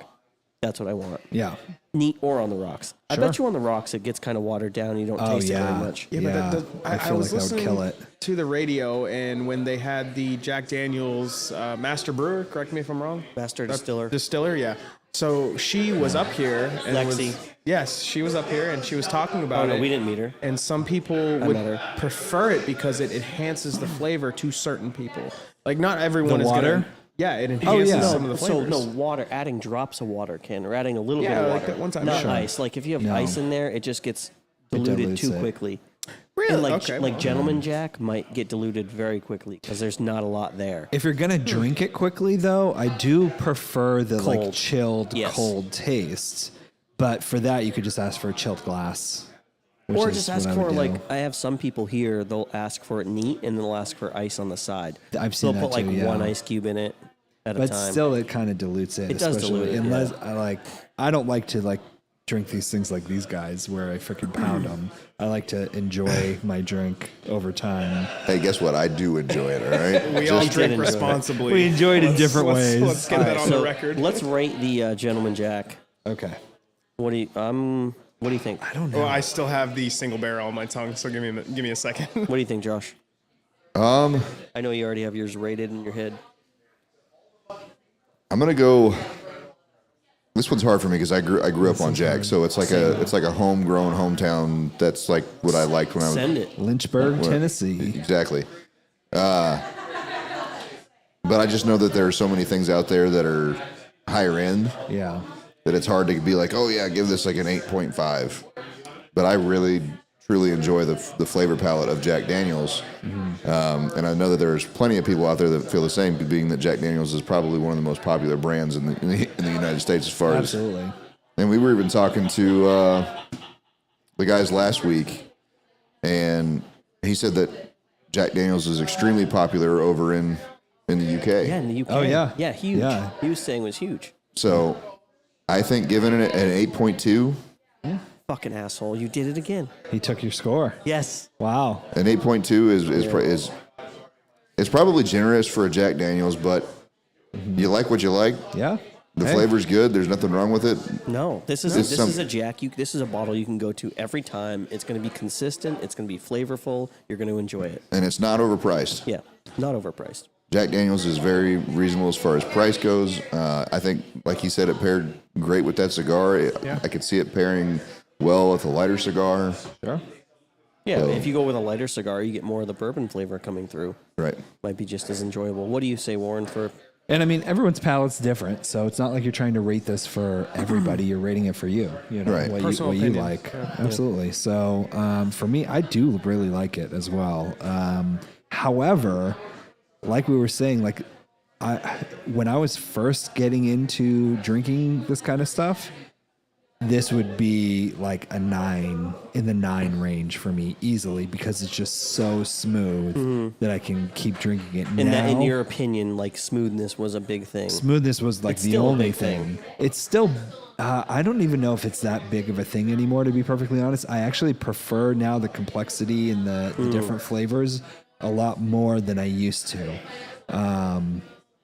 That's what I want. Yeah. Neat or on the rocks. I bet you on the rocks it gets kind of watered down. You don't taste it very much. Yeah, Yeah, but I I feel was like that would listening kill it. to the radio, and when they had the Jack Daniels master brewer, correct me if I'm wrong. Master distiller. Distiller, yeah. So she was up here and Lexi. yes, she was up here and she was talking about Oh no, it. we didn't meet her. And some people would met her. prefer it because it enhances the flavor to certain people. Like not everyone The is water? gonna. Yeah, it enhances yeah. some of the So flavors. no water, adding drops of water can, or adding a little bit Yeah, of like water. that one time. Not Sure. ice. Like if you have No. ice in there, it just gets diluted dilutes too it. quickly. Really? And like Okay. like Gentleman Jack might get diluted very quickly because there's not a lot there. If you're gonna drink it quickly, though, I do prefer the like Cold. chilled, Yes. cold taste. But for that, you could just ask for a chilled glass. which Or is just what ask I for would like do. I have some people here. They'll ask for it neat, and then they'll ask for ice on the side. I've seen They'll that put like too, yeah. one ice cube in it at a But time. still, it kind of dilutes it. It does especially dilute it, unless yeah. I don't like to like drink these things like these guys where I freaking pound them. I like to enjoy my drink over time. Hey, guess what? I do enjoy it, all right? we all did drink enjoy it. responsibly. We enjoy it in different ways. Let's get that on so the record. let's rate the Gentleman Jack. Okay. What do you think? I don't know. Well, I still have the single barrel on my tongue, so give me a second. What do you think, Josh? Um, I know you already have yours rated in your head. I'm gonna go. This one's hard for me because I grew up on Jack, so it's like a homegrown hometown. That's like what I liked when I was Send it. Lynchburg, Tennessee. exactly. But I just know that there are so many things out there that are higher end Yeah. that it's hard to be like, oh yeah, give this like an 8.5. But I really truly enjoy the flavor palette of Jack Daniels, and I know that there's plenty of people out there that feel the same, being that Jack Daniels is probably one of the most popular brands in the United States as far Absolutely. as. And we were even talking to the guys last week, and he said that Jack Daniels is extremely popular over in the UK. Yeah, in the UK. Oh, yeah. Yeah, huge. Yeah. He was saying it was huge. So I think giving it an 8.2. Fucking asshole. You did it again. He took your score. Yes. Wow. An 8.2 is it's probably generous for a Jack Daniels, but you like what you like. Yeah. The Hey. flavor's good. There's nothing wrong with it. No, this is It's this some- is a Jack. This is a bottle you can go to every time. It's going to be consistent. It's going to be flavorful. You're going to enjoy it. And it's not overpriced. Yeah, not overpriced. Jack Daniels is very reasonable as far as price goes. I think, like he said, it paired great with that cigar. I could see it pairing well with a lighter cigar. Sure. Yeah, So- if you go with a lighter cigar, you get more of the bourbon flavor coming through. Right. Might be just as enjoyable. What do you say, Warren? For And I mean, everyone's palate's different, so it's not like you're trying to rate this for everybody. You're rating it for you. You know Right. what Personal you opinion. like. Absolutely. So for me, I do really like it as well. However, like we were saying, like when I was first getting into drinking this kind of stuff, this would be like a 9 in the 9 range for me easily because it's just so smooth that I can keep drinking it. in now, that, in your opinion, like smoothness was a big thing. smoothness was like It's the still a only big thing. thing. It's still, I don't even know if it's that big of a thing anymore, to be perfectly honest. I actually prefer now the complexity and the different flavors a lot more than I used to.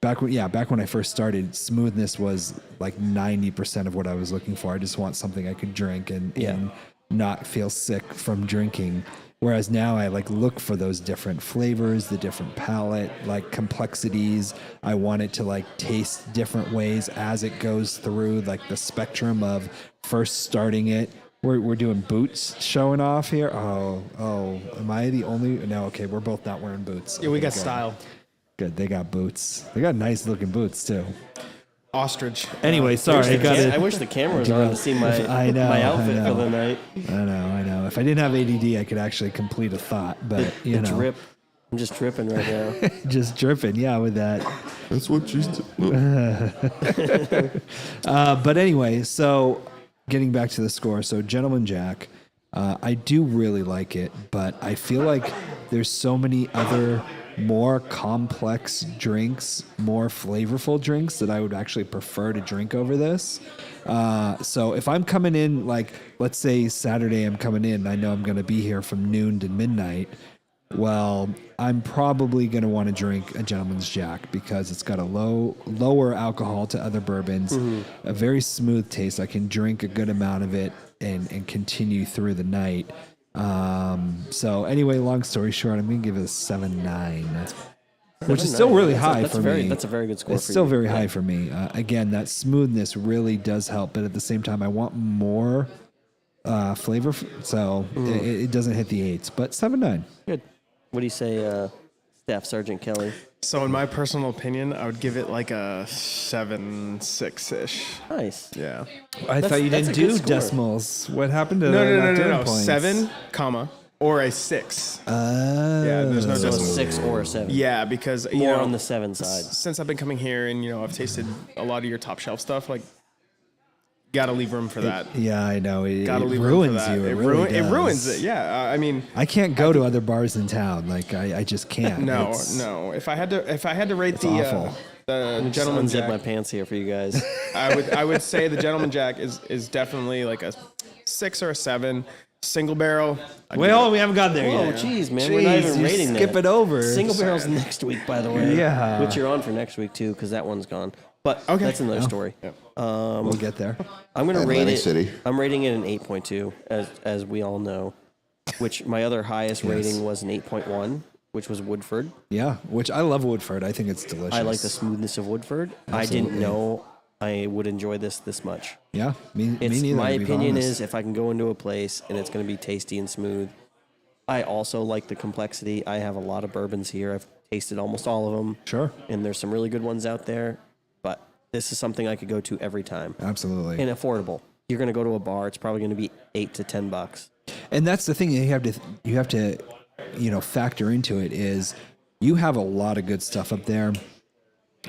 Back when I first started, smoothness was like 90% of what I was looking for. I just want something I could drink and not feel sick from drinking. Whereas now I like look for those different flavors, the different palate, like complexities. I want it to like taste different ways as it goes through like the spectrum of first starting it. We're doing boots showing off here. Oh, am I the only? No, okay, we're both not wearing boots. Yeah, we Okay, got good. style. Good, they got boots. They got nice looking boots too. Ostrich. Anyway, sorry, I wish the camera was on to see my my outfit for the night. I know. If I didn't have ADD, I could actually complete a thought, but you know, Drip. I'm just dripping right now. just dripping, yeah, with that. That's what she's But anyway, so getting back to the score, so Gentleman Jack, I do really like it, but I feel like there's so many other more complex drinks, more flavorful drinks that I would actually prefer to drink over this. So if I'm coming in, like, let's say Saturday I'm coming in, I know I'm going to be here from noon to midnight. Well, I'm probably going to want to drink a Gentleman's Jack because it's got a lower alcohol to other bourbons, a very smooth taste. I can drink a good amount of it and continue through the night. So anyway, long story short, I'm going to give it a 7.9, which is still really high for me. That's a very good score. It's for still you. very high for me. Again, that smoothness really does help, but at the same time, I want more flavor. So it doesn't hit the 8s, but 7.9. Good. What do you say, Staff Sergeant Kelly? So in my personal opinion, I would give it like a 7.6-ish. Nice. Yeah. I thought you that's didn't a good do score. decimals. What happened to No. points? 7, comma, or a 6. Oh. Yeah, there's no So a decimal. 6 or a 7. Yeah, because you More know, on the 7 side. since I've been coming here and I've tasted a lot of your top shelf stuff, like gotta leave room for that. Yeah, I know. It Gotta leave room for ruins that. you. It really it does. ruins it. Yeah, I mean, I can't go to other bars in town. Like I just can't. no. It's If I had to rate awful. the Gentleman Gentleman zip my Jack, pants here for you guys. I would say the Gentleman Jack is definitely like a 6 or a 7. Single barrel. Well, we haven't got there Oh, yet. jeez, man. We're not even you rating skip that. it over. Single barrels next week, by the way. Yeah. Which you're on for next week, too, because that one's gone. But Okay. that's another story. We'll get there. I'm going to rate Atlantic it. City. I'm rating it an 8.2, as we all know, which my other highest rating was an 8.1, which was Woodford. Yeah, which I love Woodford. I think it's delicious. I like the smoothness of Woodford. I didn't know I would enjoy this much. Yeah, me neither. My to be opinion honest. is if I can go into a place and it's going to be tasty and smooth. I also like the complexity. I have a lot of bourbons here. I've tasted almost all of them. Sure. And there's some really good ones out there. But this is something I could go to every time. Absolutely. And affordable. You're going to go to a bar, it's probably going to be $8 to $10. And that's the thing that you have to factor into it is you have a lot of good stuff up there.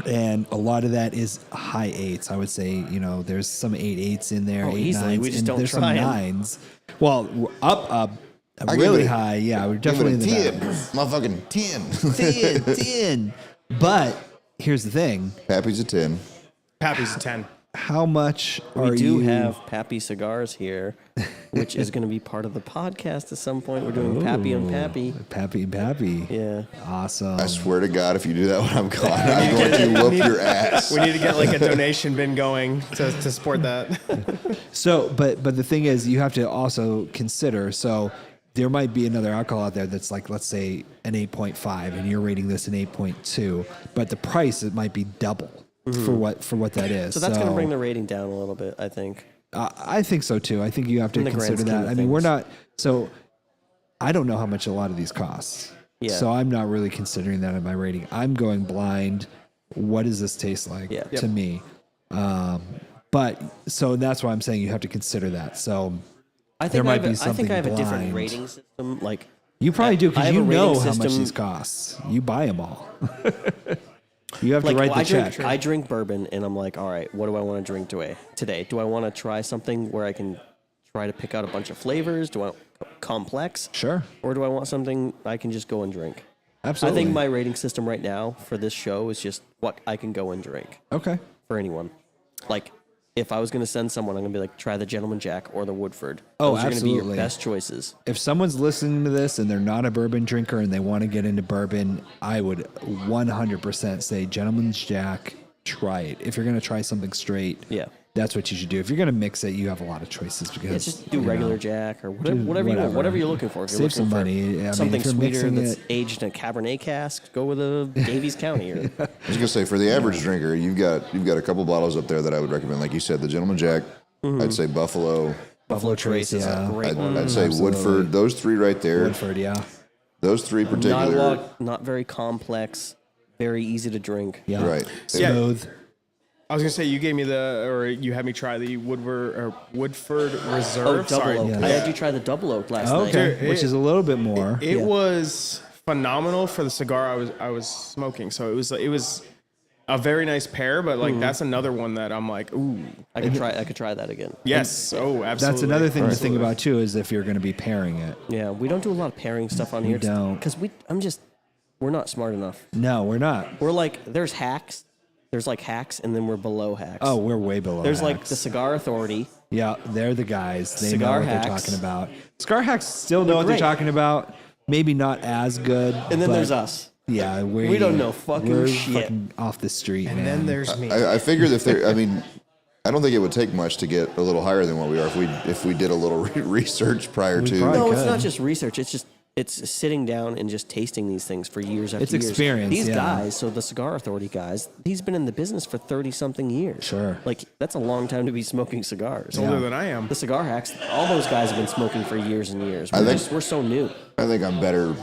And a lot of that is high 8s. I would say, there's some 8.8s in there, 8.9s. Easily. We just and don't there's try 'em. some 9s. Well, up, I give really it- high. Yeah, we're Give definitely it in a the 10. Motherfucking 10. 10. But here's the thing. Pappy's a 10. Pappy's a 10. How much are We do you... have Pappy Cigars here, which is going to be part of the podcast at some point. We're doing Pappy and Pappy. Pappy and Pappy. Yeah. Awesome. I swear to God, if you do that when I'm gone, I'm going to whoop your ass. We need to get like a donation bin going to support that. So, but the thing is, you have to also consider, so there might be another alcohol out there that's like, let's say an 8.5 and you're rating this an 8.2, but the price, it might be double for what that is. So that's going to bring the rating down a little bit, I think. I think so too. I think you have to In the grand consider scheme that. of I mean, we're things. not, so I don't know how much a lot of these cost. Yeah. So I'm not really considering that in my rating. I'm going blind. What does this taste like Yeah. to me? But so that's why I'm saying you have to consider that. So I think there might I have be I think something I have a different blind. rating system. Like You probably do I because have you a rating know how much system- these costs. You buy them all. You have Like to write the I drink, check. I drink bourbon, and I'm like, all right, what do I want to drink today? Do I want to try something where I can try to pick out a bunch of flavors? Do I want complex? Sure. Or do I want something I can just go and drink? Absolutely. I think my rating system right now for this show is just what I can go and drink Okay. for anyone. Like, if I was going to send someone, I'm going to be like, try the Gentleman Jack or the Woodford. Oh, Those are going to be absolutely. your best choices. If someone's listening to this and they're not a bourbon drinker and they want to get into bourbon, I would 100% say Gentleman's Jack, try it. If you're going to try something straight, Yeah. that's what you should do. If you're going to mix it, you have a lot of choices because Yeah, just do you regular know, Jack or whatever you want, whatever you're looking for. If you're Save looking some for money. I mean, something if you're sweeter mixing that's it- aged in a Cabernet cask, go with a Davies County. Or, I was gonna say, for the average drinker, you've got a couple bottles up there that I would recommend. Like you said, the Gentleman Jack. I'd say Buffalo. Buffalo Trace, is a yeah. great one. I'd say Absolutely. Woodford. Those three right there. Woodford, yeah. Those three Not a particular. lot, not very complex, very easy to drink. Yeah. Right. Yeah. Smooth. I was gonna say you gave me you had me try the Woodford Oh, Reserve. double Sorry. oak. Yeah. I had you try the double oak last night. Okay, Dude, which is a little bit more. It Yeah. was phenomenal for the cigar I was smoking. So it was a very nice pair, but like that's another one that I'm like, ooh, I could try that again. yes, oh, absolutely. That's another thing to think Absolutely. about too, is if you're going to be pairing it. Yeah, we don't do a lot of pairing stuff on here. don't. Because we're not smart enough. No, we're not. We're like, there's hacks. There's like hacks, and then we're below hacks. Oh, we're way below. There's like hacks. the Cigar Authority. Yeah, they're the guys. They Cigar know what hacks. they're talking about. Cigar hacks still know what great. they're talking about. Maybe not as good. And then but there's us. Yeah, We don't know fucking we're shit. fucking off the street, And man. then there's me. I figured if there. I mean, I don't think it would take much to get a little higher than what we are if we did a little research prior to. probably No, it's could. not just research. It's sitting down and just tasting these things for years after It's years. experience, These yeah. guys, so the Cigar Authority guys, he's been in the business for 30-something years. Sure. Like, that's a long time to be smoking cigars. Older than I am. The cigar hacks, all those guys have been smoking for years and years. We're so new. I think I'm better.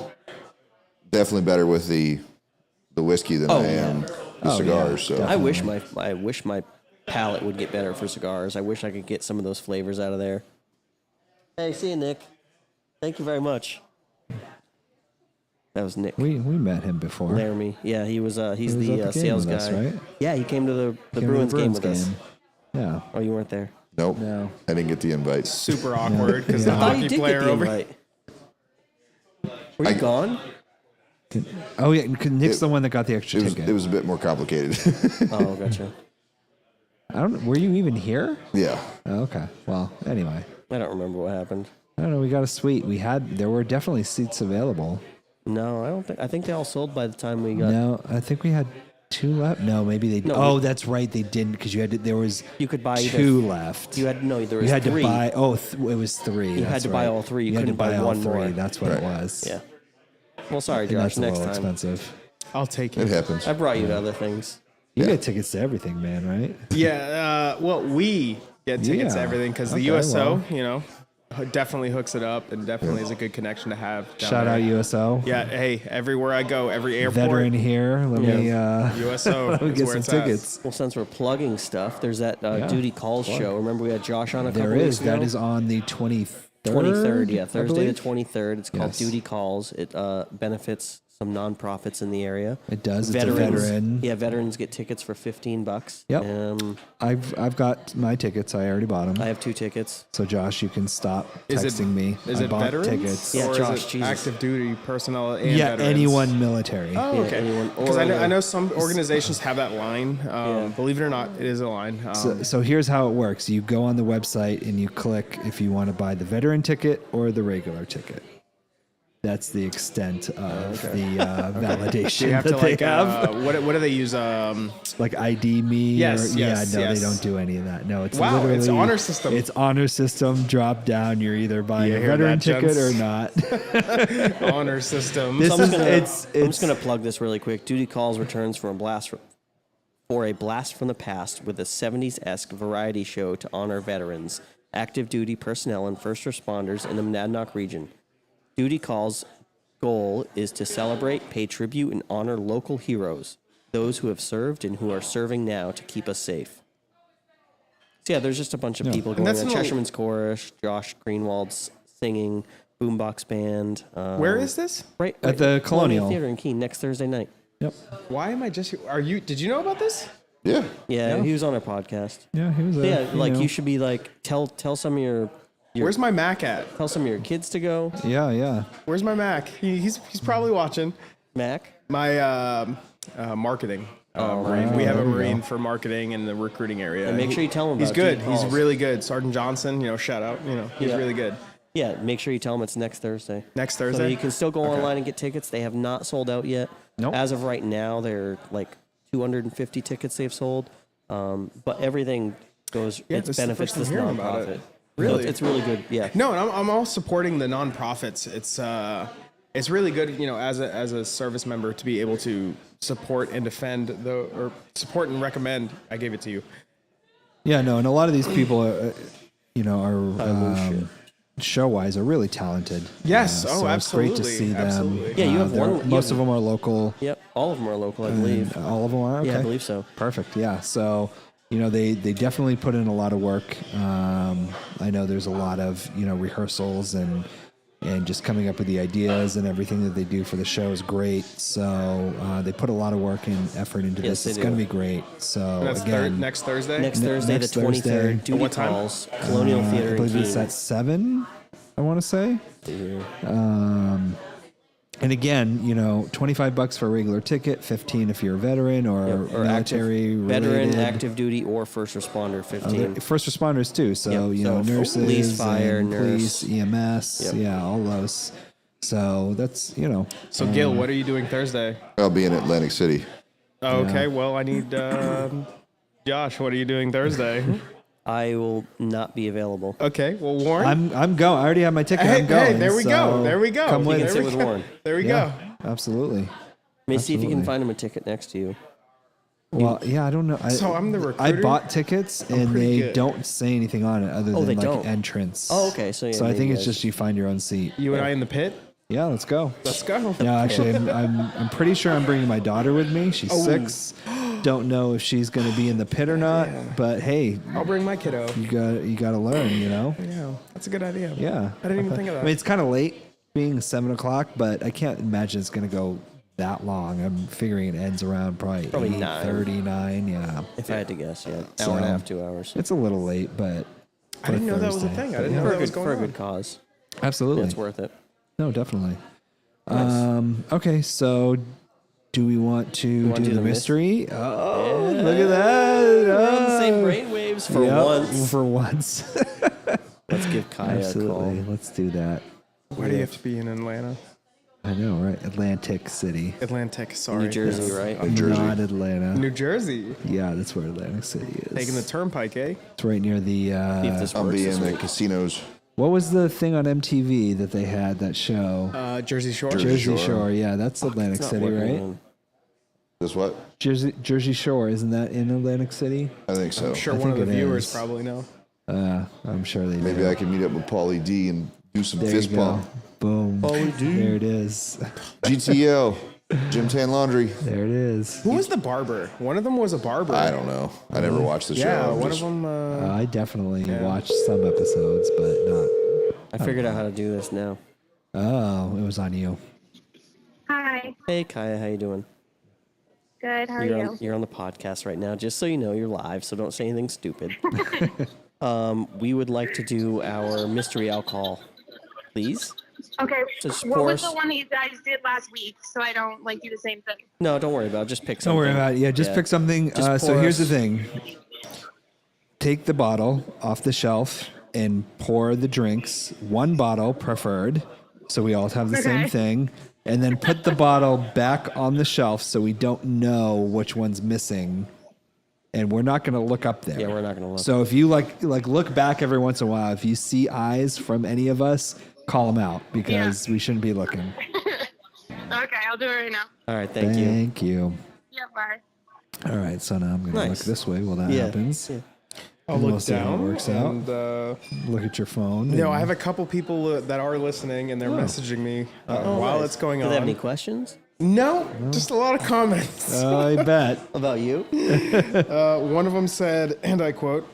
Definitely better with the whiskey than Oh, I yeah. am the cigars. So I wish my palate would get better for cigars. I wish I could get some of those flavors out of there. Hey, see you, Nick. Thank you very much. That was Nick. we met him before. Laramie. Yeah, he was. He's He was the at the game sales with guy. us, right? Yeah, he came to the Came to Bruins game with Bruins us. Yeah. Oh, you weren't there. nope. No. I didn't get the invite. Super awkward because Yeah. the I thought you hockey did player get the over. invite. Were you gone? Oh yeah, Nick's the one that got the extra ticket. It was a bit more complicated. Oh, gotcha. I don't. Were you even here? yeah. Oh, okay. Well, anyway, I don't remember what happened. I don't know. We got a suite. There were definitely seats available. No, I don't think. I think they all sold by the time we got. No, I think we had 2 left. No, maybe they. No, oh, we- that's right. They didn't because you had to, there was. You could buy either- 2 left. You had no. There was You had 3. to buy. Oh, it was 3. You had to buy all 3. You had to couldn't buy all one 3. more. That's what it Right. was. Yeah. Well, sorry, And Josh. that's a Next little time. expensive. I'll take It it. happens. I brought you to other things. You Yeah. get tickets to everything, man. Right? Yeah. Well, we get tickets to Yeah. everything because the Okay, USO, well. definitely hooks it up and definitely is a good connection to have. down Shout there. out USO. Yeah. Hey, everywhere I go, every airport. Veteran here. Let me USO. let me is get where some it's at. tickets. Well, since we're plugging stuff, there's that Duty Calls show. Remember we had Josh on a couple There weeks is. ago? That is on the 23rd. 23rd, yeah, I Thursday the believe. 23rd. It's called Yes. Duty Calls. It benefits some nonprofits in the area. It does. It's a veteran. Yeah, veterans get tickets for $15. Yep. I've got my tickets. I already bought them. I have 2 tickets. So Josh, you can stop Is it- texting me. Is I it bought veterans? tickets. Yeah, or Josh, is it Jesus. active duty personnel and Yeah, veterans? anyone military. Oh, Yeah, okay. anyone- Because or I know some organizations have that line. Yeah. Believe it or not, it is a line. So here's how it works. You go on the website and you click if you want to buy the veteran ticket or the regular ticket. That's the extent of the validation Do you have that to they like have. what do they use? Like ID me. Yes, or, yes, yeah, no, yes. they don't do any of that. No, it's Wow, literally it's honor system. It's honor system. Drop down. You're either buying You a hear veteran that, ticket gents? or not. Honor system. This So is I'm it's just going to plug this really quick. Duty Calls returns for a blast from the past with a 70s-esque variety show to honor veterans, active duty personnel, and first responders in the Monadnock region. Duty Calls' goal is to celebrate, pay tribute, and honor local heroes, those who have served and who are serving now to keep us safe. So yeah, there's just a bunch of people going. that's There. an- Cheshireman's Chorus, Josh Greenwald's singing, boombox band. Where is this? Right At the Colonial. Theater in Keene next Thursday night. Yep. Why am I just? Did you know about this? Yeah. Yeah, he was on our podcast. Yeah, he was. Yeah, like you should be like tell some of your Where's my Mac at? tell some of your kids to go. Yeah, yeah. Where's my Mac? He's probably watching. Mac. My marketing. Marine. We have a Marine for marketing in the recruiting area. And make sure you tell him he's about it. good. He's really good. Sergeant Johnson, shout out. He's really good. Yeah, make sure you tell them it's next Thursday. Next Thursday? So you can still go online and get tickets. They have not sold out yet. Nope. As of right now, they're like 250 tickets they've sold. But everything goes, this it is the benefits first this time hearing about nonprofit. it. Really? It's really good. Yeah. No, and I'm all supporting the nonprofits. It's really good, as a service member to be able to support and defend or support and recommend. I gave it to you. Yeah, no, and a lot of these people are show-wise are really talented. Yes. So absolutely. It's great to see them. Absolutely. Yeah, you have one. Most of them are local. Yep. All of them are local, I believe. All of them are? Okay. Yeah, I believe so. Perfect. Yeah. So, they definitely put in a lot of work. I know there's a lot of, rehearsals and just coming up with the ideas and everything that they do for the show is great. So they put a lot of work and effort into Yes, this. It's they going to do. be great. So That's again, next Thursday? Next Thursday, next the 23rd, Thursday. duty What time? calls, Colonial Theater I in believe it's Keene. at 7, I want to say. And again, $25 for a regular ticket, 15 if you're a veteran or military veteran, related. active duty, or first responder, 15. First responders too. So, Yep. So nurses, police, fire, and nurse. police, EMS, Yep. yeah, all those. So that's, So, Gil, what are you doing Thursday? I'll be in Atlantic City. Oh, okay, well, I need Josh. What are you doing Thursday? I will not be available. Okay, well, Warren. I'm going. I already have my ticket. Hey, I'm going. there we so go. There we go. Come You with can us. sit with Warren. There we Yeah, go. absolutely. Let me see if you can Absolutely. find him a ticket next to you. Well, yeah, I don't know. So I'm the I recruiter? bought tickets and pretty they good. don't say anything on it other Oh, than they like don't? entrance. Oh, okay. So, yeah, So I maybe think it's guys- just you find your own seat. You and I in the pit? Yeah, let's go. Let's go. No, actually, I'm pretty sure I'm bringing my daughter with me. She's 6. Don't know if she's going to be in the pit or not. But hey, I'll bring my kiddo. you got to learn. Yeah, that's a good idea. Yeah. I didn't even think of that. I mean, it's kind of late being 7 o'clock, but I can't imagine it's going to go that long. I'm figuring it ends around probably 9. 8:39. Yeah. If I had to guess, yeah. So- Hour and a half, 2 hours. It's a little late, but I didn't know that was a Thursday. thing. I didn't know For that a was good, going for a on. good cause. Absolutely. It's worth it. No, definitely. Okay, so do we want to wanna do do the the mystery? Oh, look at that. We're on the same Oh. brainwaves for Yep, once. For once. Let's give Kaya a Absolutely. call. Let's do that. Why do you have to be in Atlanta? I know, right? Atlantic City. Atlantic, sorry. New Jersey, right? Jersey. Not Atlanta. New Jersey. Yeah, that's where Atlantic City is. Taking the turnpike, eh? It's right near the. See if this I'll works be this in the week. casinos. What was the thing on MTV that they had that show? Jersey Shore. Jersey Shore. Shore. Yeah, that's Atlantic It's not City, working, right? man. This what? Jersey Shore, isn't that in Atlantic City? I think so. I'm sure I one of the think it viewers is. probably know. I'm sure they Maybe do. I can meet up with Paulie D and do some There fist you go. pump. Boom. There it is. GTL, Gym Tan Laundry. There it is. Who was the barber? One of them was a barber. I don't know. I never watched the show. Yeah, I'm one just- of them. I definitely watched some episodes, but not. I figured out how to do this now. Oh, it was on you. Hi. Hey, Kaya, how you doing? Good. How are you? You're on the podcast right now. Just so you know, you're live, so don't say anything stupid. We would like to do our mystery alcohol, please. Okay. Just What pour was us- the one that you guys did last week? So I don't do the same thing. No, don't worry about it. Just pick something. Don't worry about it. Yeah, just pick something. Just So pour here's the us- thing. Take the bottle off the shelf and pour the drinks. One bottle preferred, so we all have the same Okay. thing. And then put the bottle back on the shelf so we don't know which one's missing. And we're not going to look up there. Yeah, we're not gonna look. So if you like look back every once in a while, if you see eyes from any of us, call them out because we shouldn't be looking. Okay, I'll do it right now. All right, thank you. Thank you. Yeah, bye. All right, so now I'm going to Nice. look this way while that Yeah. happens. Yeah. I'll We'll look see how it down. works out. And, Look at your phone. no, and- I have a couple people that are listening, and they're messaging me while Nice. it's going Do on. they have any questions No, just a lot of comments. I bet. about you? One of them said, and I quote,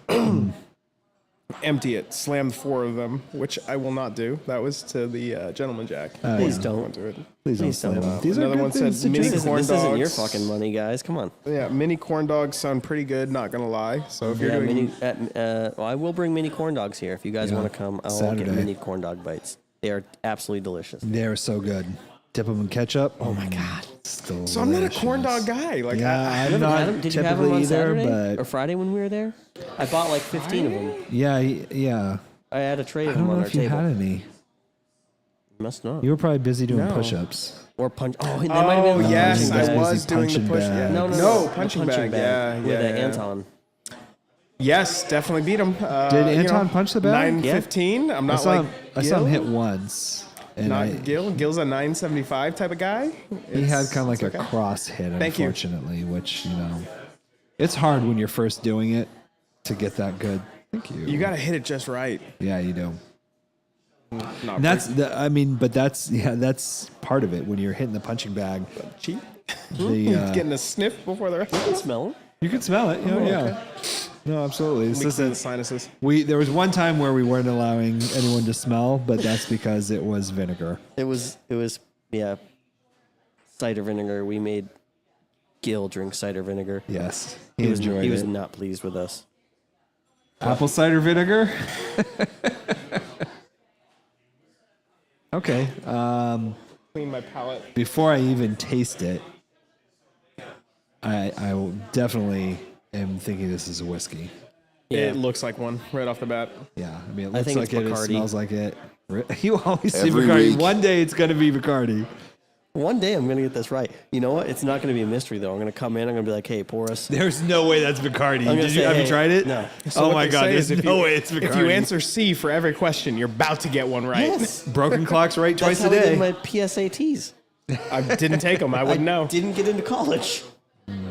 empty it, slammed 4 of them, which I will not do. That was to the gentleman jack. Please yeah. don't. Won't do it. Please don't Please slam don't. them. These are Another good one said things to mini drink. corn This isn't your dogs. fucking money, guys. Come on. Yeah, mini corn dogs sound pretty good, not gonna lie. So if you're Yeah, doing well, I will bring mini corn dogs here if you guys Yeah. want to come. I'll Saturday. get mini corn dog bites. They are absolutely delicious. They're so good. Dip them in ketchup. Oh my god. So I'm not a corn dog guy. Like, Yeah, I'm Had not 'em- Did you have them typically on either, Saturday or but Friday when we were there? I bought like 15 of them. yeah. I had a tray I of them don't on know our if you table. had any. Must not. You were probably busy doing No. push-ups. Or punch. Oh, they might have been with the yes, punching I bag. was Busy doing the punching push. bag. Yeah. No, No, the punching bag. Yeah, with yeah. Anton. Yes, definitely beat him. Did Anton punch the bag? 915. I'm I not saw like him, I saw him Gil. hit once. And Not Gil. Gil's a 975 type of guy. he had kind of like a okay. cross hit, Thank you. unfortunately, which, it's hard when you're first doing it to get that good. Thank you. You got to hit it just right. Yeah, you do. Not And that's part of it when you're hitting the punching bag. cheap. The, Getting a sniff before the rest. You can smell them. you can smell it. Yeah. No, absolutely. This Mixing the isn't. sinuses. There was one time where we weren't allowing anyone to smell, but that's because it was vinegar. It was cider vinegar. We made Gil drink cider vinegar. Yes, He was enjoyed it. not pleased with us. Apple cider vinegar. Okay. Clean my palate. Before I even taste it, I will definitely am thinking this is a whiskey. It looks like one right off the bat. Yeah, I mean, it I looks think like it's it. It Bacardi. smells like it. You always say Every Bacardi. week. One day it's gonna be Bacardi. One day I'm gonna get this right. You know what? It's not gonna be a mystery though. I'm gonna come in. I'm gonna be like, "Hey, pour us." There's no way that's Bacardi. gonna say, Have you hey, tried it? no. So Oh what my they god, say there's is no way it's Bacardi. If you answer C for every question, you're about to get one right. Yes. Broken clocks right That's twice how a I did day. my PSATs. I didn't take them. I wouldn't know. Didn't get into college.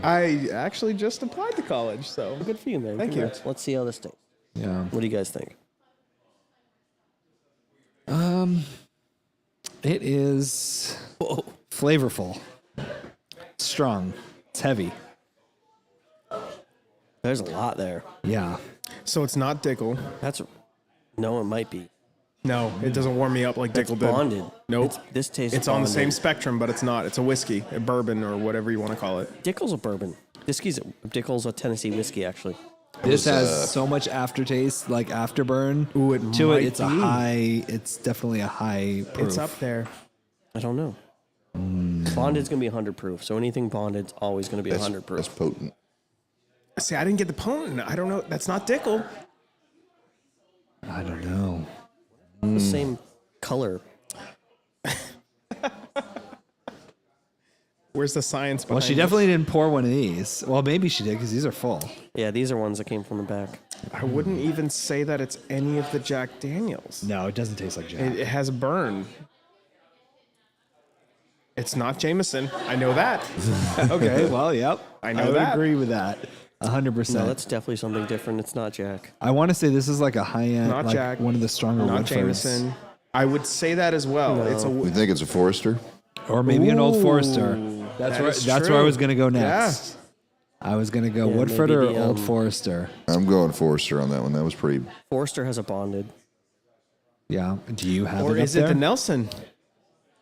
I actually just applied to college, so Good for you, man. Thank you. Congrats. Let's see how this tastes. Yeah. What do you guys think? It is flavorful, strong. It's heavy. There's a lot there. Yeah. So it's not Dickel. No, it might be. No, it doesn't warm me up like It's Dickel did. bonded. Nope. This tastes. It's on the same bonded. spectrum, but it's not. It's a whiskey, a bourbon, or whatever you want to call it. Dickel's a bourbon. Dickel's a Tennessee whiskey, actually. This has so much aftertaste, like afterburn. Ooh, it to might it. It's a be. high. It's definitely a high proof. It's up there. I don't know. Bonded's gonna be 100 proof, so anything bonded's always gonna be 100 That's proof. potent. See, I didn't get the potent. I don't know. That's not Dickel. I don't know. The same color. Where's the science behind Well, she this? definitely didn't pour one of these. Well, maybe she did because these are full. Yeah, these are ones that came from the back. I wouldn't even say that it's any of the Jack Daniels. No, it doesn't taste like Jack. It has a burn. It's not Jameson. I know that. Okay, well, yep. I know would that. agree with that. 100%. No, that's definitely something different. It's not Jack. I want to say this is like a high end, Not like Jack. one of the stronger Not Woodfords. Jameson. I would say that as well. It's a You think it's a Forester? Or maybe an Old Forester. That's that where is that's where I true. was going to go next. I was going to go Yeah, Woodford maybe or the, Old Forester. I'm going Forester on that one. That was pretty. Forester has a bonded. Yeah. Do you have Or it up is it there? the Nelson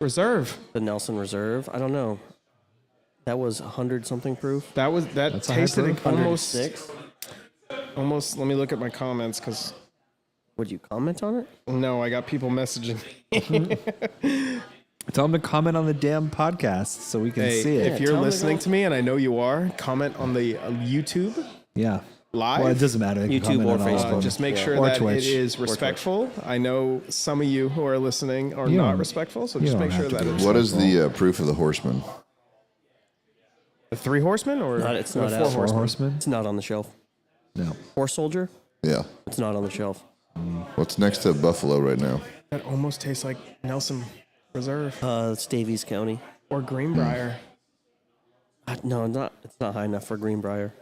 Reserve? The Nelson Reserve. I don't know. That was 100 something proof. That That's a high tasted proof. almost. 106. Let me look at my comments because Would you comment on it? no, I got people messaging me. Tell them to comment on the damn podcast so we can Hey, see it. if you're tell me listening about- to me, and I know you are, comment on the YouTube Yeah. live. Well, it doesn't matter. They can YouTube comment or on all of Facebook. them. Just make sure Or that Twitch. it is respectful. I know some of you who are listening are You not don't- respectful, so you just don't make sure have to that be it's What is the proof of the Horseman? the Three Horsemen or It's or not Four out. Four Horsemen. Horsemen? It's not on the shelf. No. Horse Soldier? Yeah. It's not on the shelf. What's next to Buffalo right now? That almost tastes like Nelson Reserve It's Davies County. or Greenbrier. No, not. It's not high enough for Greenbrier.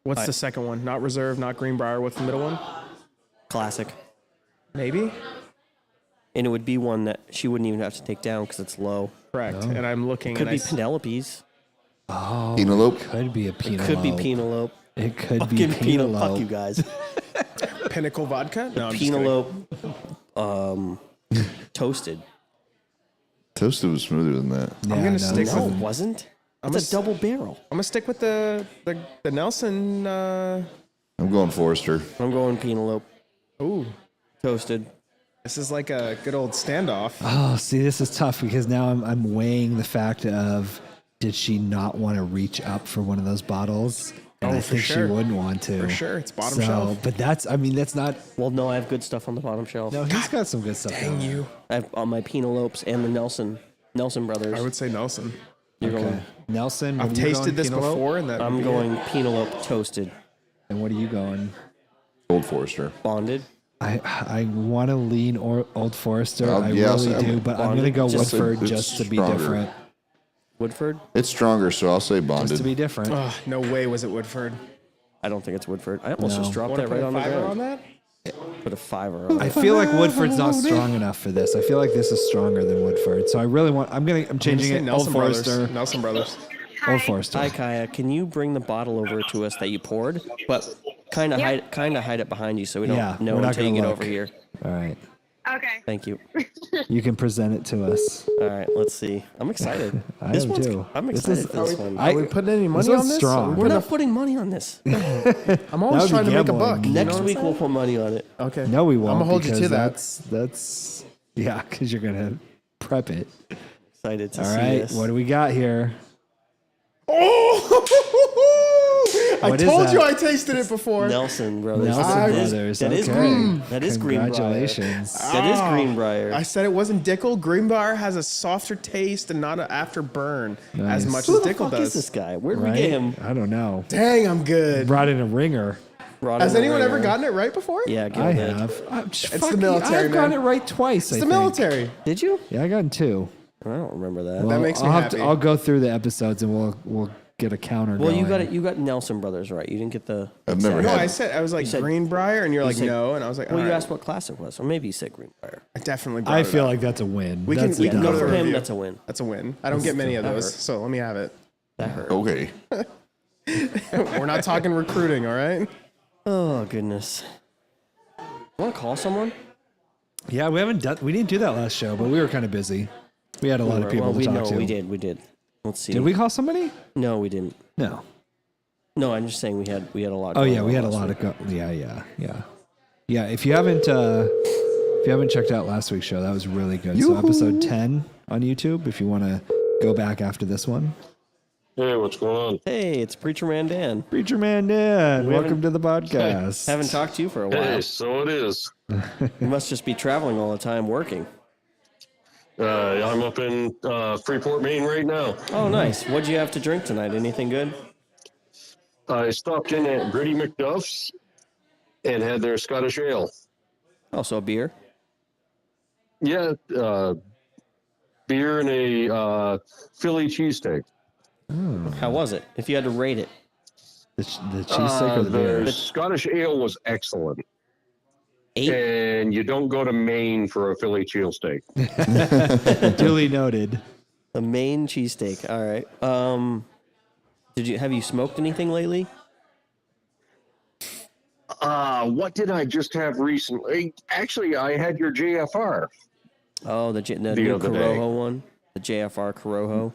What's the second one? Not Reserve, not Greenbrier. What's the middle one? Classic. Maybe. And it would be one that she wouldn't even have to take down because it's low. Correct. And I'm looking. Could and be I s- Penelope's. Penelope? Could be a Pinot. Could be Penelope. It could be Fucking Penelope. Pinot. Fuck you guys. Pinnacle Vodka. No, I'm just kidding. Penelope. Toasted. Toasted was smoother than that. Yeah, I'm gonna no, stick No, with. it wasn't. I'm It's a double barrel. I'm gonna stick with the Nelson. I'm going Forester. I'm going Penelope. Ooh, Toasted. this is like a good old standoff. Oh, see, this is tough because now I'm weighing the fact of did she not want to reach up for one of those bottles? And Oh, I for think sure. she wouldn't want to. For sure, it's bottom shelf. But that's not. Well, no, I have good stuff on the bottom shelf. No, he's got some good stuff. Dang you. I have on my Penelopes and the Nelson brothers. I would say Nelson. You're Okay. going. Nelson, what I've are you tasted going, this Penelope? before, and that I'm going Penelope toasted, And what are you going? Old Forester. bonded. I want to lean Old Forester. I yeah, really so do, but I'm going to go Just- Woodford it's just to be stronger. different. Woodford? It's stronger, so I'll say Just bonded. to be different. Oh, no way was it Woodford. I don't think it's Woodford. I almost No. just dropped Want that to put right a on the fiver ground. on that? Put a 5 on I it. feel like Woodford's not strong enough for this. I feel like this is stronger than Woodford. So I really want. I'm changing it. Old Nelson Forester. Brothers. Nelson Brothers. Old Forester. Hi, Kaya. Can you bring the bottle over to us that you poured, but kind of hide it behind you so we don't Yeah, know we're not until you gonna get look. over here. All right. Okay. Thank you. You can present it to us. All right, let's see. I'm excited. I this am one's, too. I'm This excited is- for this one. Are we putting any money one's on this? strong. We're not putting money on this. I'm always That trying would to be make a gambling. buck. you know Next what week I'm we'll saying? put money on it. Okay. No, we won't. I'm gonna hold you because to that. That's yeah, because you're gonna prep it. Excited to All see right. this. What do we got here? Oh! I What is told that? you I tasted it before. Nelson Brothers. Nelson that is- Brothers. That is okay. green. That is Greenbrier. Congratulations. That is Greenbrier. I said it wasn't Dickel. Greenbrier has a softer taste and not an afterburn as Nice. much Who as the Dickel fuck is does. this guy? Where did Right? we get him? I don't know. Dang, I'm good. Brought in a ringer. Rod Has in the anyone ever ringer. gotten it right before? Yeah, Gil I did. have. It's the military, I've gotten it man. right twice. It's the military. Did you? Yeah, I gotten 2. I don't remember that. Well, makes me I'll happy. I'll go through the episodes and we'll get a counter. Well, you going. got it. You got Nelson Brothers right. You didn't get the. I've never No, had I was like said- Greenbrier, and you're like said- no, and I was like, Well, you all right. asked what class it was, or maybe you said Greenbrier. I definitely. Brought I it feel up. like that's a win. we That's can done. go to the For him, review. that's a win. That's a win. I don't get many of that those, hurt. so let me have it. That hurt. Okay. We're not talking recruiting, all right? Oh goodness. Want to call someone? Yeah, we didn't do that last show, but we were kind of busy. We had a lot of people well, to we talk know to. we did. We did. Let's see. Did we call somebody? No, we didn't. No. No, I'm just saying we had a lot. Oh going yeah, on we had a last lot week. of yeah. If you haven't checked out last week's show, that was really good. So episode 10 on YouTube. If you want to go back after this one, Hey, what's going on? Hey, it's Preacher Man Dan. Preacher Man Dan, welcome haven't- to the podcast. Haven't talked to you for a while. Hey, so it is. You must just be traveling all the time working. I'm up in Freeport, Maine right now. Oh, nice. What'd you have to drink tonight? Anything good? I stopped in at Gritty McDuff's and had their Scottish ale. Oh, so a beer? Yeah, beer and a Philly cheesesteak. How was it? If you had to rate it. the cheesesteak or the beer? The Scottish ale was excellent. 8? And you don't go to Maine for a Philly cheesesteak. Duly noted. The main cheesesteak. All right. Have you smoked anything lately? What did I just have recently? Actually, I had your JFR. Oh, the new other day. Corojo one? The JFR Corojo?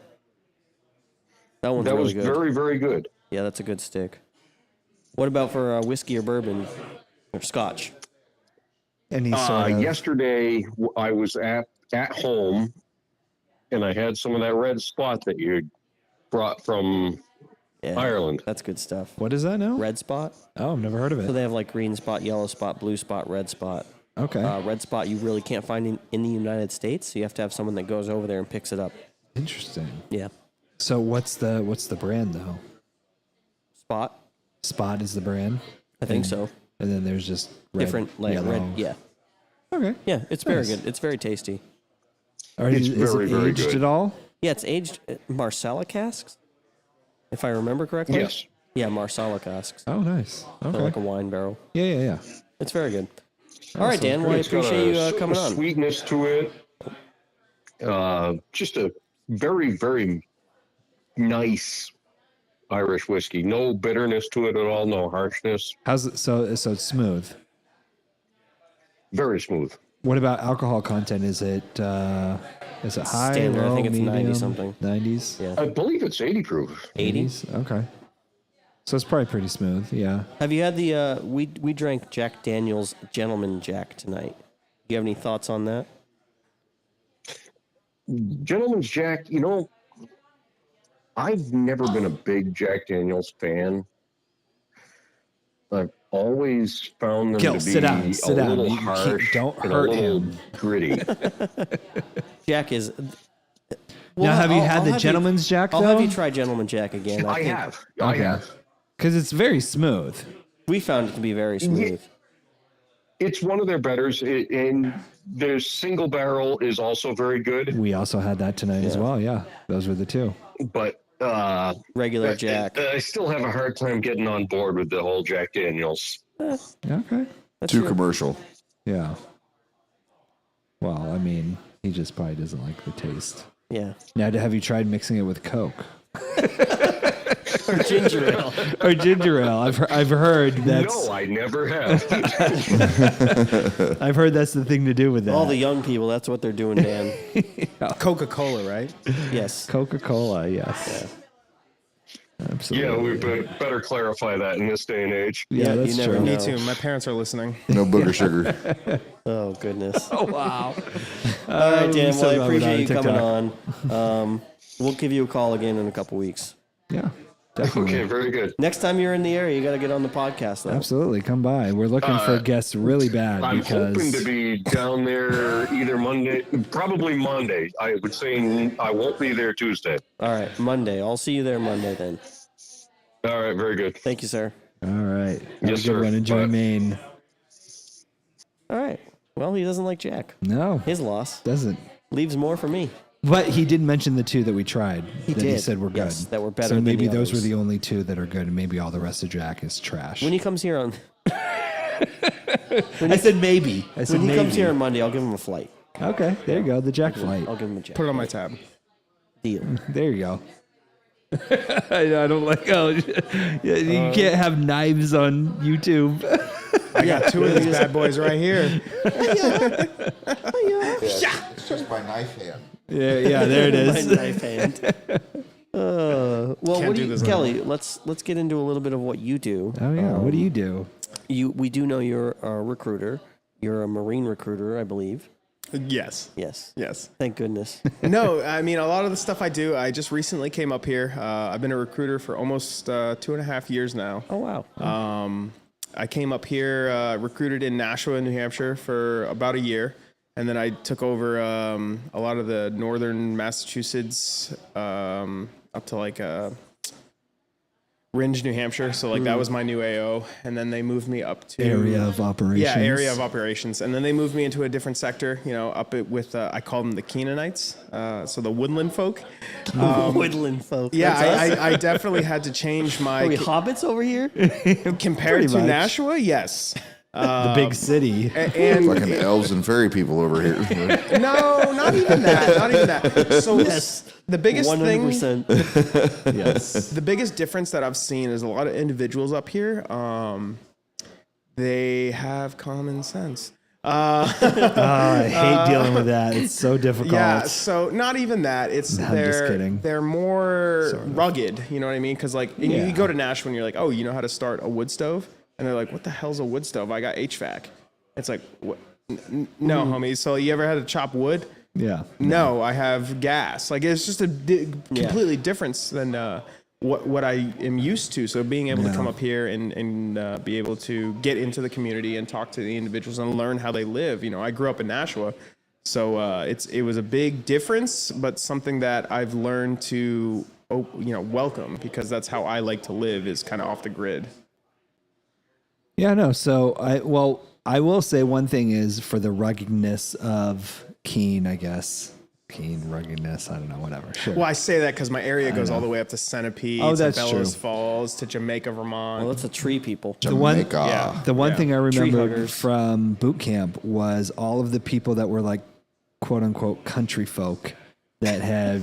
That one's That really was good. very, very good. Yeah, that's a good stick. What about for whiskey or bourbon? Or scotch? Any sort of Yesterday, I was at home, and I had some of that red spot that you brought from Yeah, Ireland. that's good stuff. what is that now? Red spot? Oh, I've never heard of So it. they have like green spot, yellow spot, blue spot, red spot. Okay, Red spot you really can't find in the United States, so you have to have someone that goes over there and picks it up. interesting. Yeah. So what's the brand though? Spot? Spot is the brand, I think so. and then there's just red, Different, like yellow. red. Yeah. Okay. Yeah, it's very Nice. good. It's very tasty. It's is very, it very aged good. at all? Yeah, it's aged Marsala casks, if I remember correctly. Yes. Yeah, Marsala casks. Oh, nice. So Okay. like a wine barrel. Yeah. It's very good. All right, Dan. Well, I It's got appreciate a you coming on. sweetness to it. Just a very, very nice Irish whiskey. No bitterness to it at all. No harshness. How's it? So it's smooth. Very smooth. What about alcohol content? Is it high, Standard. I low, think it's medium? 90 something. 90s? Yeah. I believe it's 80 proof. 80. 80s? Okay. So it's probably pretty smooth, yeah. Have you had the? We drank Jack Daniel's Gentleman Jack tonight. Do you have any thoughts on that? Gentleman's Jack, I've never been a big Jack Daniels fan. I've always found them Gil, to be sit down. a Sit down. little You can't- harsh don't and hurt a little him. gritty. Jack is. Now, have you had the have Gentleman's Jack, I'll though? have you try Gentleman Jack again. I think have. I have. Because it's very smooth. We found it to be very smooth. It's one of their betters, and their single barrel is also very good. We also had that tonight as well. Yeah, those were the two. But Regular Jack. I still have a hard time getting on board with the whole Jack Daniels. Okay. Too commercial. Yeah. Well, I mean, he just probably doesn't like the taste. Yeah. Now, have you tried mixing it with Coke? Or ginger ale. Or ginger ale? I've heard that's No, I never have. I've heard that's the thing to do with that. All the young people, that's what they're doing, Dan. Coca-Cola, right? Yes. Coca-Cola, yes. Absolutely. Yeah, we better clarify that in this day and age. Yeah, that's you never true. know. Me too. My parents are listening. No booger sugar. Oh, goodness. Oh, wow. All right, Dan. so Well, I glad we're appreciate you not coming on on. We'll give you a call again in a couple weeks. Yeah, definitely. Okay, very good. Next time you're in the area, you got to get on the podcast, though. Absolutely. Come by. We're looking for guests really bad I'm because hoping to be down there either Monday, probably Monday. I would say I won't be there Tuesday. All right, Monday. I'll see you there Monday then. All right, very good. Thank you, sir. all right. Have Yes, a good sir. one. Enjoy Bye. Maine. All right. Well, he doesn't like Jack. No, His loss. doesn't. Leaves more for me. But he did mention the two that we tried. He did. said were good. Yes, that were better So than maybe the those were others. the only two that are good, and maybe all the rest of Jack is trash. When he comes here on I said maybe. I said when he maybe. comes here on Monday, I'll give him a flight. Okay, there you go. The Jack flight. I'll give him a Jack. Put it on my tab. Deal. There you go. I don't like how you can't have knives on YouTube. I got two of these bad boys right here. It's just my knife hand. yeah, there it My is. knife hand. Well, Can't what do do you, this Kelly? Let's get into a little bit of what you do. Oh yeah, what do you do? We do know you're a recruiter. You're a Marine recruiter, I believe. Yes. Yes. Yes. Thank goodness. No, I mean, a lot of the stuff I do, I just recently came up here. I've been a recruiter for almost 2.5 years now. Oh wow. I came up here, recruited in Nashua, New Hampshire for about a year. And then I took over a lot of the northern Massachusetts up to like Ringe, New Hampshire. So like that was my new AO. And then they moved me up to Area of operations. Yeah, area of operations. And then they moved me into a different sector, you know, up it with, I call them the Keenanites. So the woodland folk. Woodland folk. Yeah, That's us? I definitely had to change my Are we hobbits over here? compared to much. Nashua. Yes. The big city. And Fucking elves and fairy people over here. no, not even that. Not even that. So Yes. the biggest thing, 100%. Yes. the biggest difference that I've seen is a lot of individuals up here. They have common sense. I hate dealing with that. It's so difficult. Yeah, so not even that. It's I'm just kidding. they're more rugged. You know what I mean? Because like Yeah. you go to Nashville and you're like, oh, you know how to start a wood stove, and they're like, what the hell's a wood stove? I got HVAC. It's like, what? No, homie. So you ever had to chop wood? Yeah. No, I have gas. Like it's just a completely difference than what I am used to. So being able to come up here and be able to get into the community and talk to the individuals and learn how they live. You know, I grew up in Nashua, so it was a big difference, but something that I've learned to welcome, because that's how I like to live, is kind of off the grid. Yeah, no. So I will say one thing is for the ruggedness of Keene, I guess. Keene, ruggedness, I don't know, whatever. Sure. Well, I say that because my area goes all the way up to Centipede, Oh, to that's Bellows true. Falls, to Jamaica, Vermont. Well, that's a tree people. The one, Jamaica. the one thing I Tree remembered huggers. from boot camp was all of the people that were like, quote unquote, country folk that had,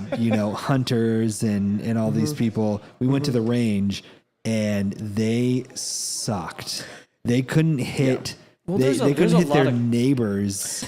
hunters and all these people. We went to the range and they sucked. They couldn't hit. Well, they there's a couldn't hit lot their of- neighbors.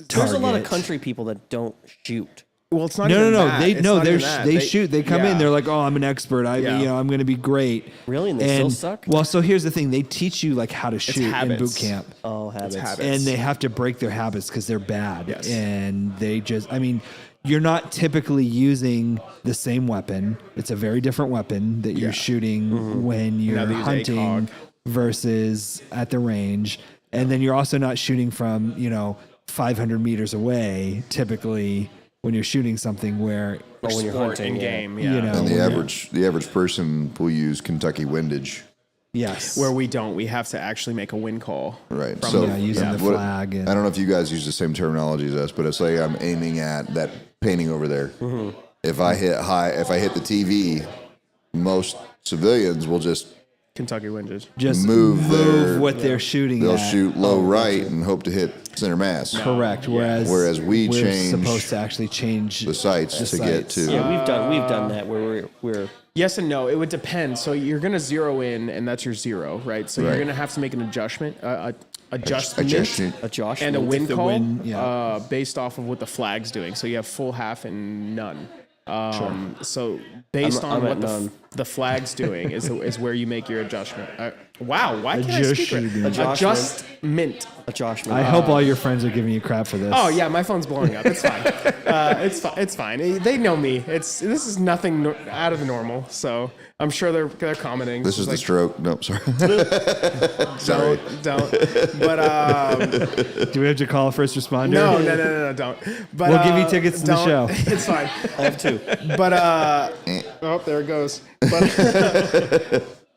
There's a lot of target. country people that don't shoot. Well, it's not No, even no. that. They It's not even they that. shoot. They come in. They're like, "Oh, I'm an expert. I'm going to be great." Really? And they still suck? Well, so here's the thing: they teach you like how to shoot in habits. boot camp. Oh, habits. habits. And they have to break their habits because they're bad. Yes. And they just, I mean, you're not typically using the same weapon. It's a very different weapon that you're shooting when you're Now they use hunting ACOG. versus at the range. And then you're also not shooting from, 500 meters away, typically when you're shooting something where, Or when you're Sport hunting, in yeah. game, you know, And the when average person will use Kentucky windage. yes. Where we don't, we have to actually make a wind call. Right. From So yeah, using the what- flag. And, I don't know if you guys use the same terminology as us, but it's like I'm aiming at that painting over there. If I hit the TV, most civilians will just Kentucky winges. just move their- what they're shooting they'll at. shoot low right and hope to hit center mass. Correct. Whereas we we're change supposed to actually change The sights the to get sights. to. Yeah, we've done that where we're Yes and no. It would depend. So you're going to zero in, and that's your zero, right? So Right. you're going to have to make an adjustment, adjustment, a Josh and a wind the call wind, yeah. based off of what the flag's doing. So you have full, half, and none. So based I'm on at what none. the flag's doing is where you make your adjustment. Wow, why can't I speak right? Adjustment. Adjustment. a Josh. I hope all your friends are giving you crap for this. Oh yeah, my phone's blowing up. It's fine. It's fine. They know me. This is nothing out of the normal. So I'm sure they're commenting. This is the like, stroke. No, sorry. Sorry. Don't. But Do we have to call a first responder? no, don't. But We'll give you tickets to the show. It's fine. I have two. But oh, there it goes.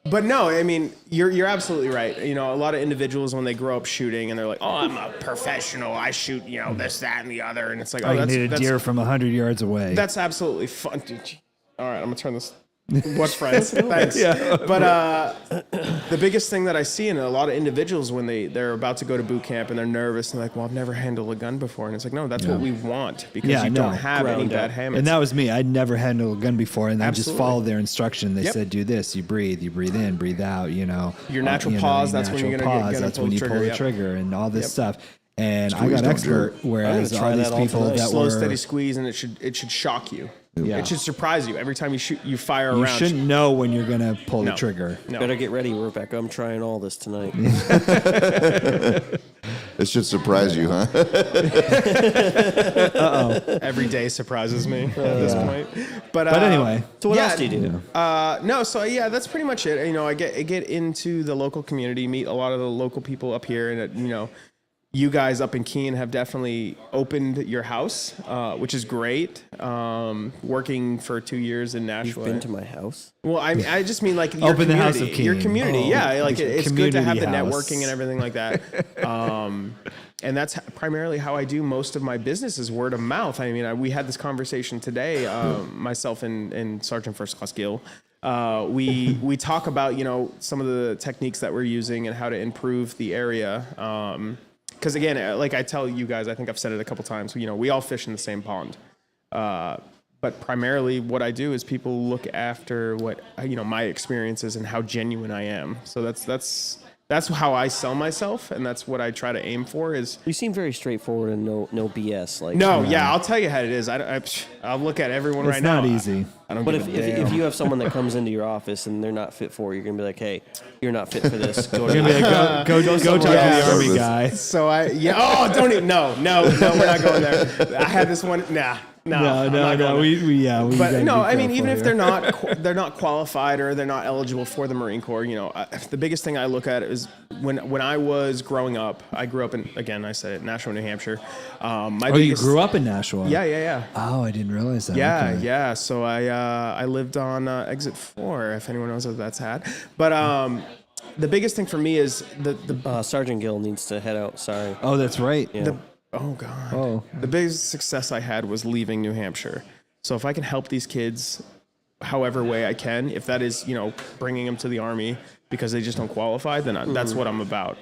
But no, I mean you're absolutely right. A lot of individuals when they grow up shooting and they're like, oh, I'm a professional. I shoot, this, that, and the other, and it's like, Oh, oh, you that's need a deer from 100 yards away. that's absolutely fun. All right, I'm gonna turn this. What's friends? Thanks. But the biggest thing that I see in a lot of individuals when they're about to go to boot camp and they're nervous and they're like, well, I've never handled a gun before, and it's like, no, that's what we want because Yeah, you no. don't have any Ground bad up. habits. and that was me. I'd never handled a gun before, and I just Absolutely. followed their instruction. They Yep. said, "Do this. You breathe in, breathe out." Your natural pause, that's when you're gonna That's pull when the you trigger, pull the yep. trigger, and all this Yep. stuff. And I Squeeze, got don't expert, jerk. whereas I'm gonna try all these that all people tonight. that slow, were steady squeeze, and it should shock you. Yeah. It should surprise you every time you fire you around. shouldn't know when you're gonna pull the No. trigger. No. Better get ready, Rebecca. I'm trying all this tonight. This should surprise you, huh? Every day surprises me at this point. But anyway. So what else do you do? No, so yeah, that's pretty much it. I get into the local community, meet a lot of the local people up here, and you guys up in Keene have definitely opened your house, which is great. Working for 2 years in Nashville. Been to my house? Well, I just mean like your Open the house community. of Your Keene. community, Oh, yeah. Like it's good to have the community house. networking and everything like that. And that's primarily how I do most of my business is word of mouth. I mean, we had this conversation today, myself and Sergeant First Class Gill. We talk about some of the techniques that we're using and how to improve the area. Because again, like I tell you guys, I think I've said it a couple times. We all fish in the same pond. But primarily, what I do is people look after what my experiences and how genuine I am. So that's how I sell myself, and that's what I try to aim for. Is You seem very straightforward and no BS. Like yeah, I'll tell you how it is. I'll look at everyone It's right now. not easy. I don't But give a if damn. you have someone that comes into your office and they're not fit for it, you're gonna be like, hey, you're not fit for this. Go to You're gonna be like, go talk to the Yeah. army guy. So don't even no, we're not going there. I had this one. Nah. No, I'm not going there. We But gotta no, be I mean, careful even if here. they're not qualified or they're not eligible for the Marine Corps, the biggest thing I look at is when I was growing up. I grew up in, again, I said it, Nashville, New Hampshire. You grew up in Nashville? Yeah. Oh, I didn't realize that. Yeah, Okay. yeah. So I lived on Exit 4, if anyone knows what that's at. But the biggest thing for me is the Sergeant Gill needs to head out. Sorry. Oh, that's right. Yeah. oh god. Oh. The biggest success I had was leaving New Hampshire. So if I can help these kids however way I can, if that is, bringing them to the Army because they just don't qualify, then that's what I'm about.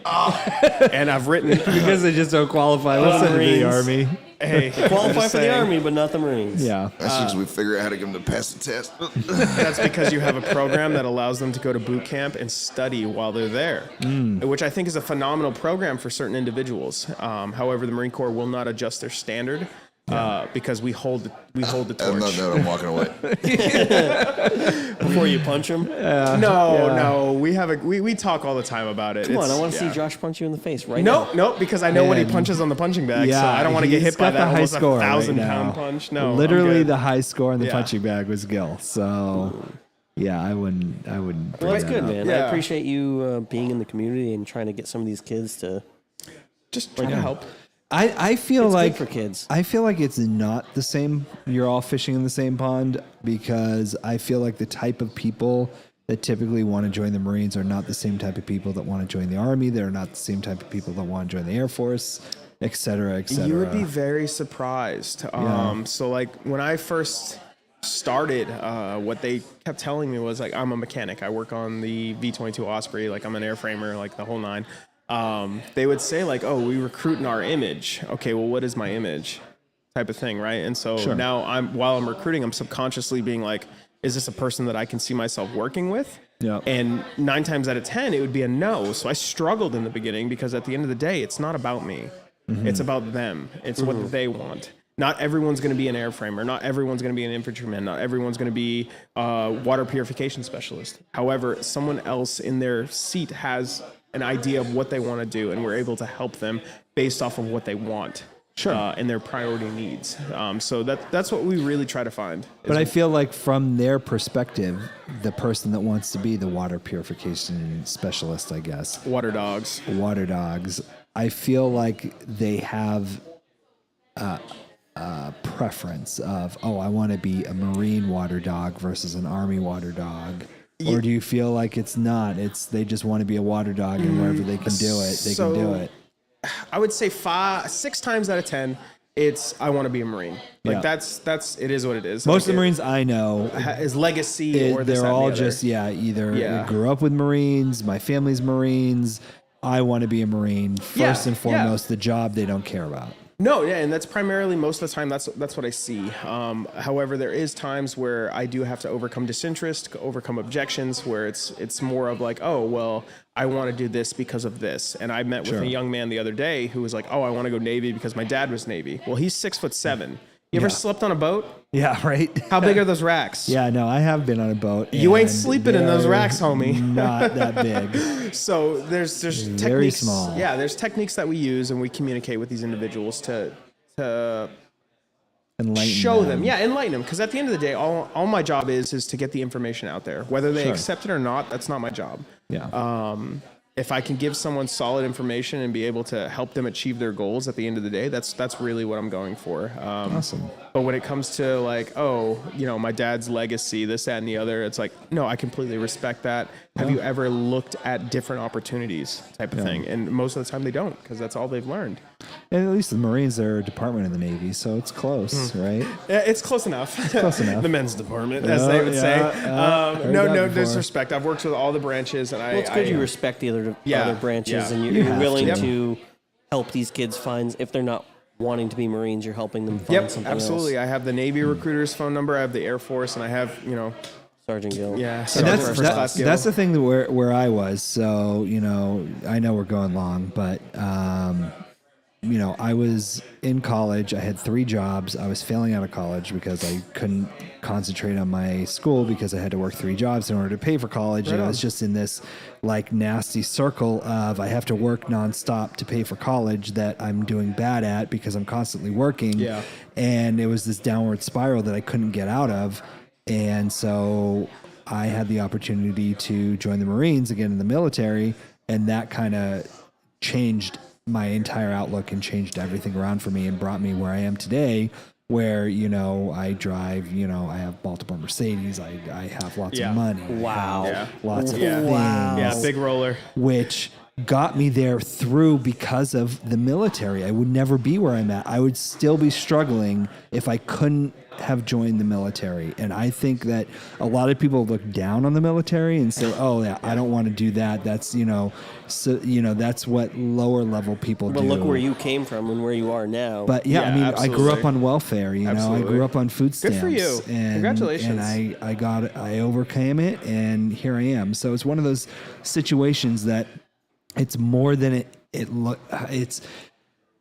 And I've written Because they just don't qualify. Let's send them to the Marines. army. hey, Qualify for the Army, but not the Marines. Yeah. That's because we figure out how to get them to pass the test. That's because you have a program that allows them to go to boot camp and study while they're there, which I think is a phenomenal program for certain individuals. However, the Marine Corps will not adjust their standard because we hold the On torch. that note, I'm walking away. before you punch him. No. We talk all the time about it. Come on, I want to see Josh punch you in the face right Nope, now. nope, because I know what he punches on the punching bag, so I don't want to get hit by that almost 1,000-pound punch. No, literally the high score on the punching bag was Gil. So, yeah, I wouldn't. Well, that's good, man. I appreciate you being in the community and trying to get some of these kids to just try to help. I feel it's like good for kids. I feel like it's not the same. You're all fishing in the same pond, because I feel like the type of people that typically want to join the Marines are not the same type of people that want to join the Army. They're not the same type of people that want to join the Air Force, et cetera, et cetera. You would be very surprised. So like when I first started, what they kept telling me was like, I'm a mechanic. I work on the V-22 Osprey. Like I'm an airframer, like the whole nine. They would say like, oh, we recruit in our image. Okay, well, what is my image? Type of thing, right? And so now while I'm recruiting, I'm subconsciously being like, is this a person that I can see myself working with? Yeah. And 9 times out of 10, it would be a no. So I struggled in the beginning, because at the end of the day, it's not about me. Mm-hmm. It's about them. It's what they want. Not everyone's going to be an airframer. Not everyone's going to be an infantryman. Not everyone's going to be a water purification specialist. However, someone else in their seat has an idea of what they want to do, and we're able to help them based off of what they want. And their priority needs. So that's what we really try to find. But I feel like from their perspective, the person that wants to be the water purification specialist, I guess. Water dogs. I feel like they have a preference of, I want to be a Marine water dog versus an Army water dog. Or do you feel like it's not? They just want to be a water dog, and wherever they can do it, they can do it. I would say 6 times out of 10, it's I want to be a Marine. Like that's it is what it is. Most of the Marines I know is legacy, or they're all just either grew up with Marines, my family's Marines. I want to be a Marine first and foremost. The job they don't care about. No, and that's primarily most of the time. That's what I see. However, there is times where I do have to overcome disinterest, overcome objections, where it's more of like, oh, well, I want to do this because of this. And I met with a young man the other day who was like, oh, I want to go Navy because my dad was Navy. Well, he's 6'7". You ever slept on a boat? Yeah, right. How big are those racks? Yeah, no, I have been on a boat. You ain't sleeping in those racks, homie. Not that big. So there's techniques. Very small. Yeah, there's techniques that we use, and we communicate with these individuals to enlighten them. Enlighten them. Because at the end of the day, all my job is to get the information out there. Whether they accept it or not, that's not my job. Yeah. If I can give someone solid information and be able to help them achieve their goals at the end of the day, that's really what I'm going for. Awesome. But when it comes to like, my dad's legacy, this, that, and the other, it's like, no, I completely respect that. Have you ever looked at different opportunities type of thing? And most of the time they don't, because that's all they've learned. And at least the Marines are a department in the Navy, so it's close, right? Yeah, it's close enough. Close enough. The men's department, as they would say. No disrespect. I've worked with all the branches, and it's good you respect the other branches, and you're willing to help these kids find, if they're not wanting to be Marines, you're helping them find something absolutely. else. I have the Navy recruiter's phone number. I have the Air Force, and I have, Sergeant Gill. Yeah. And that's the thing where I was. So, I know we're going long, but, I was in college. I had 3 jobs. I was failing out of college because I couldn't concentrate on my school because I had to work 3 jobs in order to pay for college. And I was just in this like nasty circle of I have to work nonstop to pay for college that I'm doing bad at because I'm constantly working. Yeah. And it was this downward spiral that I couldn't get out of. And so I had the opportunity to join the Marines again in the military. And that kind of changed my entire outlook and changed everything around for me and brought me where I am today, where, I drive, I have multiple Mercedes. I have lots of money. Wow. Lots of things. Yeah, big roller. Which got me there because of the military. I would never be where I'm at. I would still be struggling if I couldn't have joined the military. And I think that a lot of people look down on the military and say, I don't want to do that. That's, that's what lower level people do. But look where you came from and where you are now. But absolutely. I grew up on welfare, I grew up on food stamps. Good for you. And, congratulations. And I overcame it, and here I am. So it's one of those situations that it's more than it's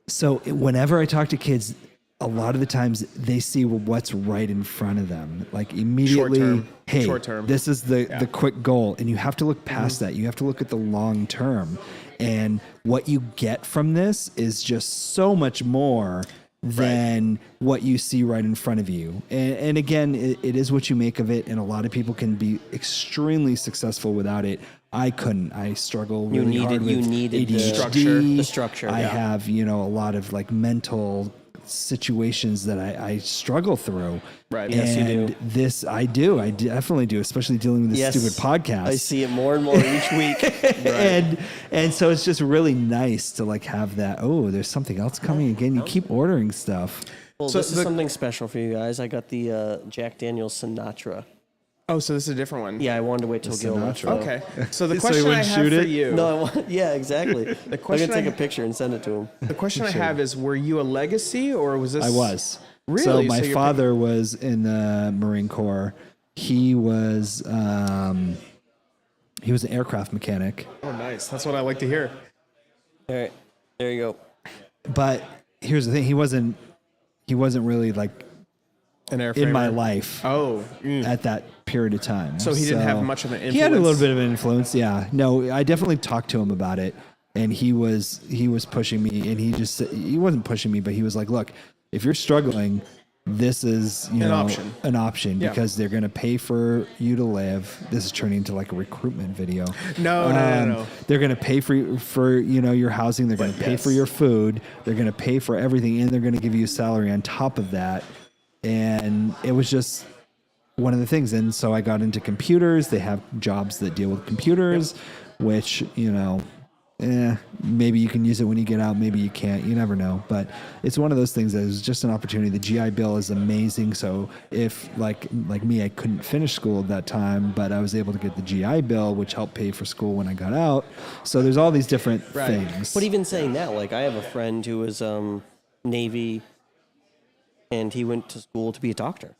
so whenever I talk to kids, a lot of the times they see what's right in front of them. Like immediately, Short term. this is the quick goal. And you have to look past that. You have to look at the long term. And what you get from this is just so much more than what you see right in front of you. And again, it is what you make of it. And a lot of people can be extremely successful without it. I couldn't. I struggle really hard with ADHD. The structure. I have, a lot of like mental situations that I struggle through. Right. Yes, you do. This I do. I definitely do, especially dealing with this stupid podcast. I see it more and more each week. And so it's just really nice to like have that. Oh, there's something else coming again. You keep ordering stuff. Well, this is something special for you guys. I got the Jack Daniel's Sinatra. Oh, so this is a different one. Yeah, I wanted to wait till Gil left. Sinatra. Okay. So the So question you I wouldn't have shoot for it? you. No, yeah, exactly. I'm question gonna take I- a picture and send it to him. The question I have is, were you a legacy or was this? I was. Really? So my you're father was in the Marine Corps. He was an aircraft mechanic. Oh, nice. That's what I like to hear. All right, there you go. But here's the thing: he wasn't really like An airframer. in my life Oh. at that period of time. So he didn't have much of an influence. He had a little bit of an influence, yeah. No, I definitely talked to him about it, and he was pushing me, and he wasn't pushing me, but he was like, "Look, if you're struggling, this is an option Yeah. because they're going to pay for you to live." This is turning into like a recruitment video. No. They're going to pay for your housing. They're going to pay for your food. They're going to pay for everything, and they're going to give you a salary on top of that. And it was just one of the things. And so I got into computers. They have jobs that deal with computers, which, maybe you can use it when you get out. Maybe you can't. You never know. But it's one of those things that is just an opportunity. The GI Bill is amazing. So if like me, I couldn't finish school at that time, but I was able to get the GI Bill, which helped pay for school when I got out. So there's all these different things. But even saying that, like I have a friend who was Navy, and he went to school to be a doctor.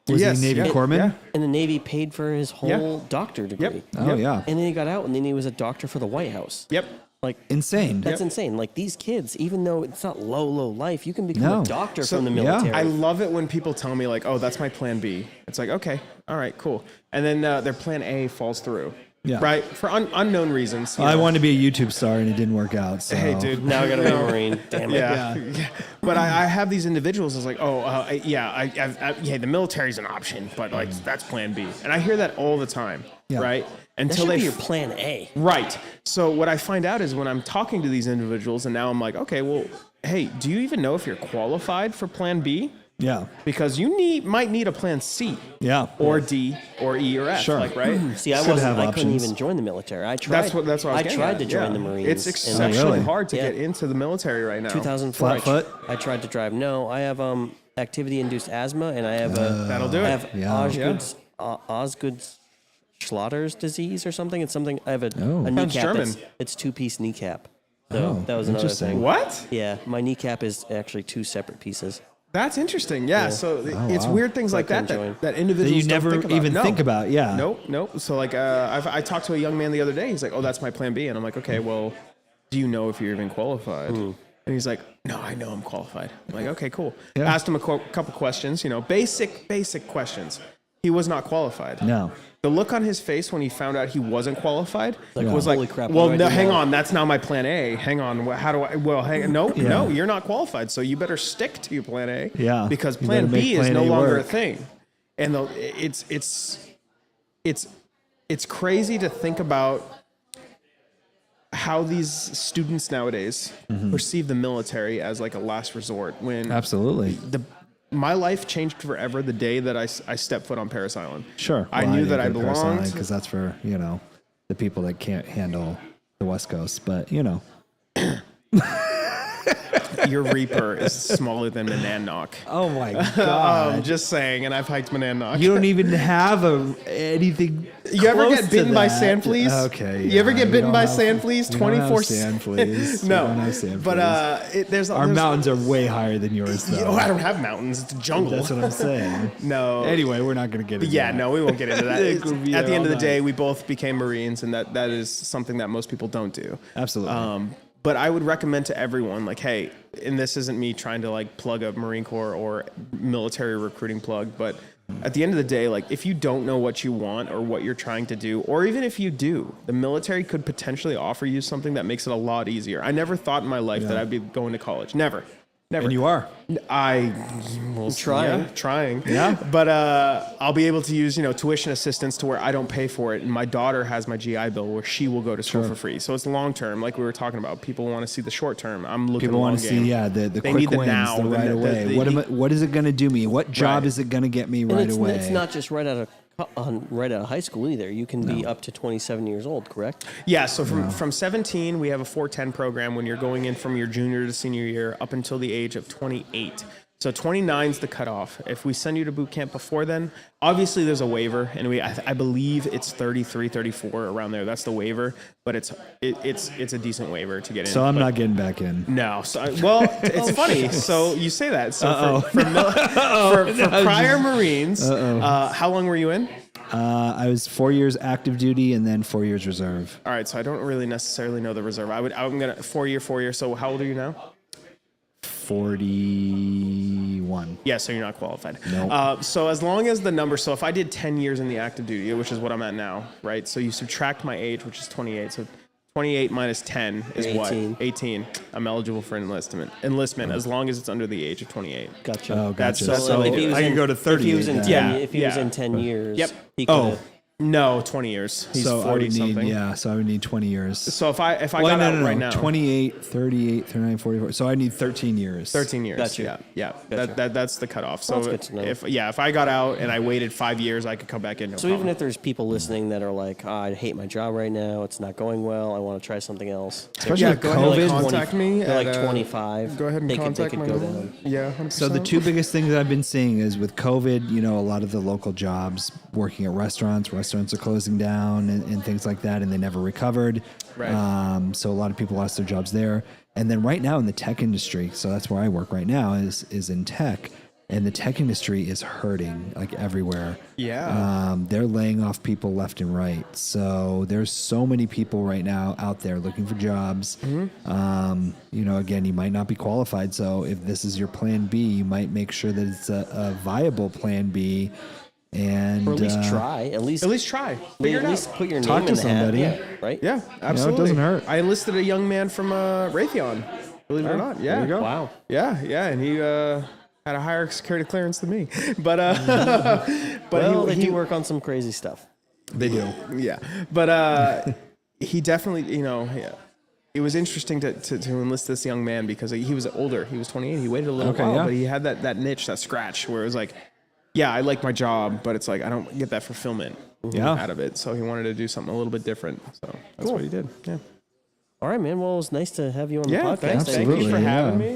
Was he a Navy corpsman? Yeah. And the Navy paid for his whole doctor degree. Oh, yeah. And then he got out, and then he was a doctor for the White House. Yep. Like Insane. that's insane. Like these kids, even though it's not low life, you can become a doctor from the military. I love it when people tell me like, "Oh, that's my plan B." It's like, okay, all right, cool. And then their plan A falls through. Yeah. Right. For unknown reasons. I wanted to be a YouTube star and it didn't work out. So. Hey, dude. Now I got to be a Marine. Damn it. Yeah. But I have these individuals. It's like, the military's an option, but like that's plan B, and I hear that all the time. Yeah. Right. That Until should they be your plan A. Right. So what I find out is when I'm talking to these individuals, and now I'm like, okay, well, hey, do you even know if you're qualified for plan B? Yeah. Because you might need a plan C. Yeah. Or D or E or F. Sure. Like, right? See, I Should couldn't have options. even join the military. I tried. That's what I was getting tried at. to join Yeah. the Marines. It's and exceptionally really? hard to Yeah. get into the military right now. 2004. Flat foot? I tried to drive. No, I have activity-induced asthma, and I have That'll do I it. have Osgood's Schlotter's disease or something. It's something. I have a Sounds kneecap. German. It's two-piece kneecap. So that was another interesting. thing. What? Yeah, my kneecap is actually two separate pieces. That's interesting. Yeah. So it's weird things like that couldn't join. that individuals That you don't never think about. even No. think about. Yeah. Nope. So like, I talked to a young man the other day. He's like, "Oh, that's my plan B," and I'm like, "Okay, well, do you know if you're even qualified?" And he's like, "No, I know I'm qualified." I'm like, "Okay, cool." Yeah. Asked him a couple questions. Basic questions. He was not qualified. No. The look on his face when he found out he wasn't qualified was like, holy crap, "Well, what do I no, do hang now?" on, that's now my plan A. Hang on, how do I? Well, no, you're not qualified, so you better stick to your plan A. Yeah, because you plan better make B is plan no A longer work. a thing, and it's crazy to think about how these students nowadays perceive the military as like a last resort. When Absolutely. my life changed forever the day that I stepped foot on Paris Island. Sure. I knew that I belonged. Because that's for, the people that can't handle the West Coast. But, Your Reaper is smaller than Monadnock. Oh, my God. Just saying, and I've hiked Monadnock. You don't even have anything. You ever close get to bitten by that. sand fleas? Okay. You ever yeah, get we bitten don't by have- sand fleas we don't have 24/7? sand fleas. No. We don't have sand But fleas. there's Our mountains are way higher than yours, though. Oh, I don't have mountains. It's a jungle. That's what I'm saying. No. Anyway, we're not going to get into Yeah, that. no, we won't get into that. It could be At the there end of all the day, night. we both became Marines, and that is something that most people don't do. Absolutely. But I would recommend to everyone, like, hey, and this isn't me trying to like plug a Marine Corps or military recruiting plug, but at the end of the day, like if you don't know what you want or what you're trying to do, or even if you do, the military could potentially offer you something that makes it a lot easier. I never thought in my life that I'd be going to college. Never. And you are. I will trying. Yeah. But I'll be able to use, tuition assistance to where I don't pay for it. And my daughter has my GI Bill where she will go to school for free. So it's long term, like we were talking about. People want to see the short term. I'm looking People want to game. see, the quick wins, now, the right away. What is it going to do me? What job is it going to get me right away? It's not just right out of high school either. You can be up to 27 years old, correct? Yeah, so from 17, we have a 410 program when you're going in from your junior to senior year up until the age of 28. So 29 is the cutoff. If we send you to boot camp before then, obviously there's a waiver, and I believe it's 33, 34 around there. That's the waiver, but it's a decent waiver to get in. So I'm not getting back in. No. So, it's funny. So you say that. So for prior Marines, how long were you in? I was 4 years active duty and then 4 years reserve. All right, so I don't really necessarily know the reserve. I'm gonna 4 year. So how old are you now? 41. Yeah, so you're not qualified. No. So as long as the number, so if I did 10 years in the active duty, which is what I'm at now, right? So you subtract my age, which is 28. So 28 minus 10 is 18. What? 18. I'm eligible for enlistment as long as it's under the age of 28. Gotcha. Oh, gotcha. That's So if he was I can in- go to 30. If he was in 10 years, Yep. he could No, 20 years. He's so 40 I would something. need, so I would need 20 years. So if I got out right now, 28, 38, 39, 44. So I need 13 years. 13 years. Gotcha. Yeah. Gotcha. That's the cutoff. So Well, that's good to know. if I got out and I waited 5 years, I could come back in. No So problem. even if there's people listening that are like, I hate my job right now, it's not going well, I want to try something else. Especially with go ahead and COVID. contact me. They're at, like 25. Go ahead and they contact could my go number. down. Yeah, 100%. So the two biggest things that I've been seeing is with COVID, a lot of the local jobs working at restaurants are closing down and things like that, and they never recovered. Right. So a lot of people lost their jobs there. And then right now in the tech industry, so that's where I work right now, is in tech. And the tech industry is hurting like everywhere. Yeah. They're laying off people left and right. So there's so many people right now out there looking for jobs. Again, you might not be qualified. So if this is your plan B, you might make sure that it's a viable plan B. And Or at least try. At least try. Figure it at least out. put your Talk name to in the hat. somebody. Yeah, right? Yeah, absolutely. doesn't hurt. I enlisted a young man from Raytheon. Believe it or not. Yeah. there you go. Wow. Yeah, and he had a higher security clearance than me. But Well, they he do work on some crazy stuff. they do. Yeah, but he definitely, it was interesting to enlist this young man because he was older. He was 28. He waited a little Okay, while, yeah. but he had that niche, that scratch, where it was like, yeah, I like my job, but it's like I don't get that fulfillment out of it. So he wanted to do something a little bit different. So that's what he did. Yeah. All right, man. Well, it's nice to have you on the Yeah. podcast. Thank you Absolutely, for having me.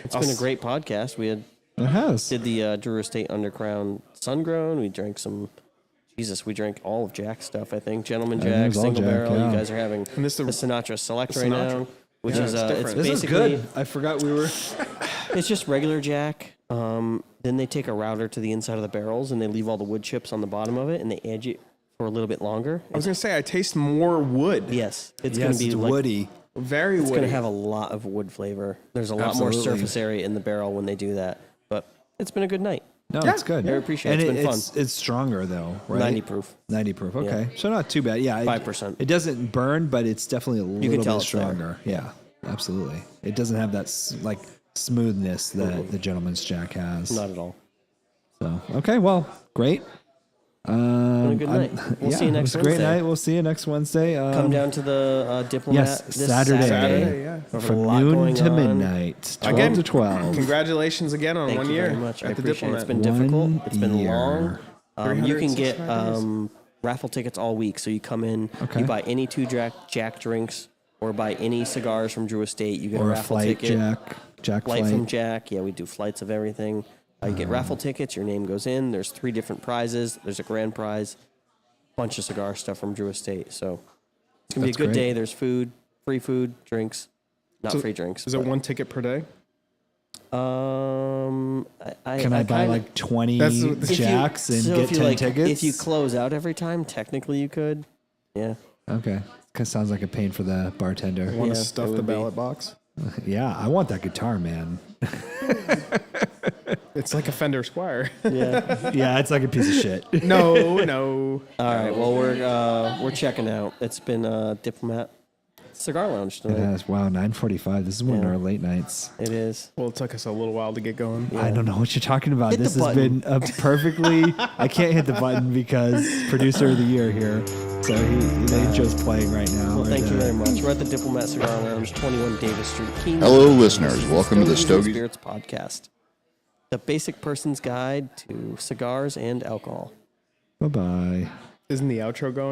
It's been a great podcast. We It has. did the Drew Estate Undercrown Sungrown. We drank we drank all of Jack's stuff, I think. Gentleman I think it Jack, was all Single Jack, Barrel. yeah. You guys are having And this the is the- Sinatra Select the right Sinatra. now, which Yeah, is it's it's different. This is basically good. I forgot we were. it's just regular Jack. Then they take a router to the inside of the barrels and they leave all the wood chips on the bottom of it and they age it for a little bit longer. I was gonna say I taste more wood. Yes, it's going Yes, to be it's like, woody. Very It's woody. going to have a lot of wood flavor. There's a lot more Absolutely. surface area in the barrel when they do that. But it's been a good night. No, Yeah, it's good. I appreciate it. And It's been it's, it's stronger though, right? 90 proof. 90 proof. Okay, so not too bad. Yeah, 5%. It doesn't burn, but it's definitely a little tell bit it's there. stronger. Yeah, absolutely. It doesn't have that smoothness that the Gentleman's Jack has. Not at all. So okay, well, great. Been a good night. We'll see you next it was a great Wednesday. night. We'll see you next Wednesday. Come down to the Diplomat yes, this Saturday. Saturday, yeah. We've got a From lot noon going to on. midnight, 12 Again, to 12. Congratulations again on Thank 1 you year very much. I at the appreciate it. It's Diplomat. been difficult. 1 It's been year. long. You can get 365 days. raffle tickets all week. So you come in, Okay. you buy any two Jack drinks or buy any cigars from Drew Estate. You get Or a a raffle flight, ticket. Jack Flight flight. from Jack. Yeah, we do flights of everything. You get raffle tickets. Your name goes in. There's 3 different prizes. There's a grand prize. Bunch of cigar stuff from Drew Estate. So it's gonna be a That's good great. day. There's food, free food, drinks, not free drinks. Is it but, 1 ticket per day? Can I buy kinda- like 20 That's- if you- Jacks and so get if you 10 tickets? If you close out every time, technically you could. Yeah. Okay. sounds like a pain for the bartender. Want Yeah, to it stuff the would be. ballot box? Yeah, I want that guitar, man. It's like a Fender Squire. Yeah. Yeah, it's like a piece of shit. no. All right. Well, we're checking out. It's been Diplomat Cigar Lounge tonight. Yes, wow, 9:45. This is one of Yeah. our late nights. It is. Well, it took us a little while to get going. I don't know what you're talking about. Hit the This has been a perfectly. I can't hit the button because producer of the year here, so the enjoys playing right now. Well, thank And, you very much. We're at the Diplomat Cigar Lounge, 21 Davis Street, Keene. Hello, listeners. Welcome to the and Stogies. Spirits Podcast, the basic person's guide to cigars and alcohol. Bye bye. Isn't the outro going?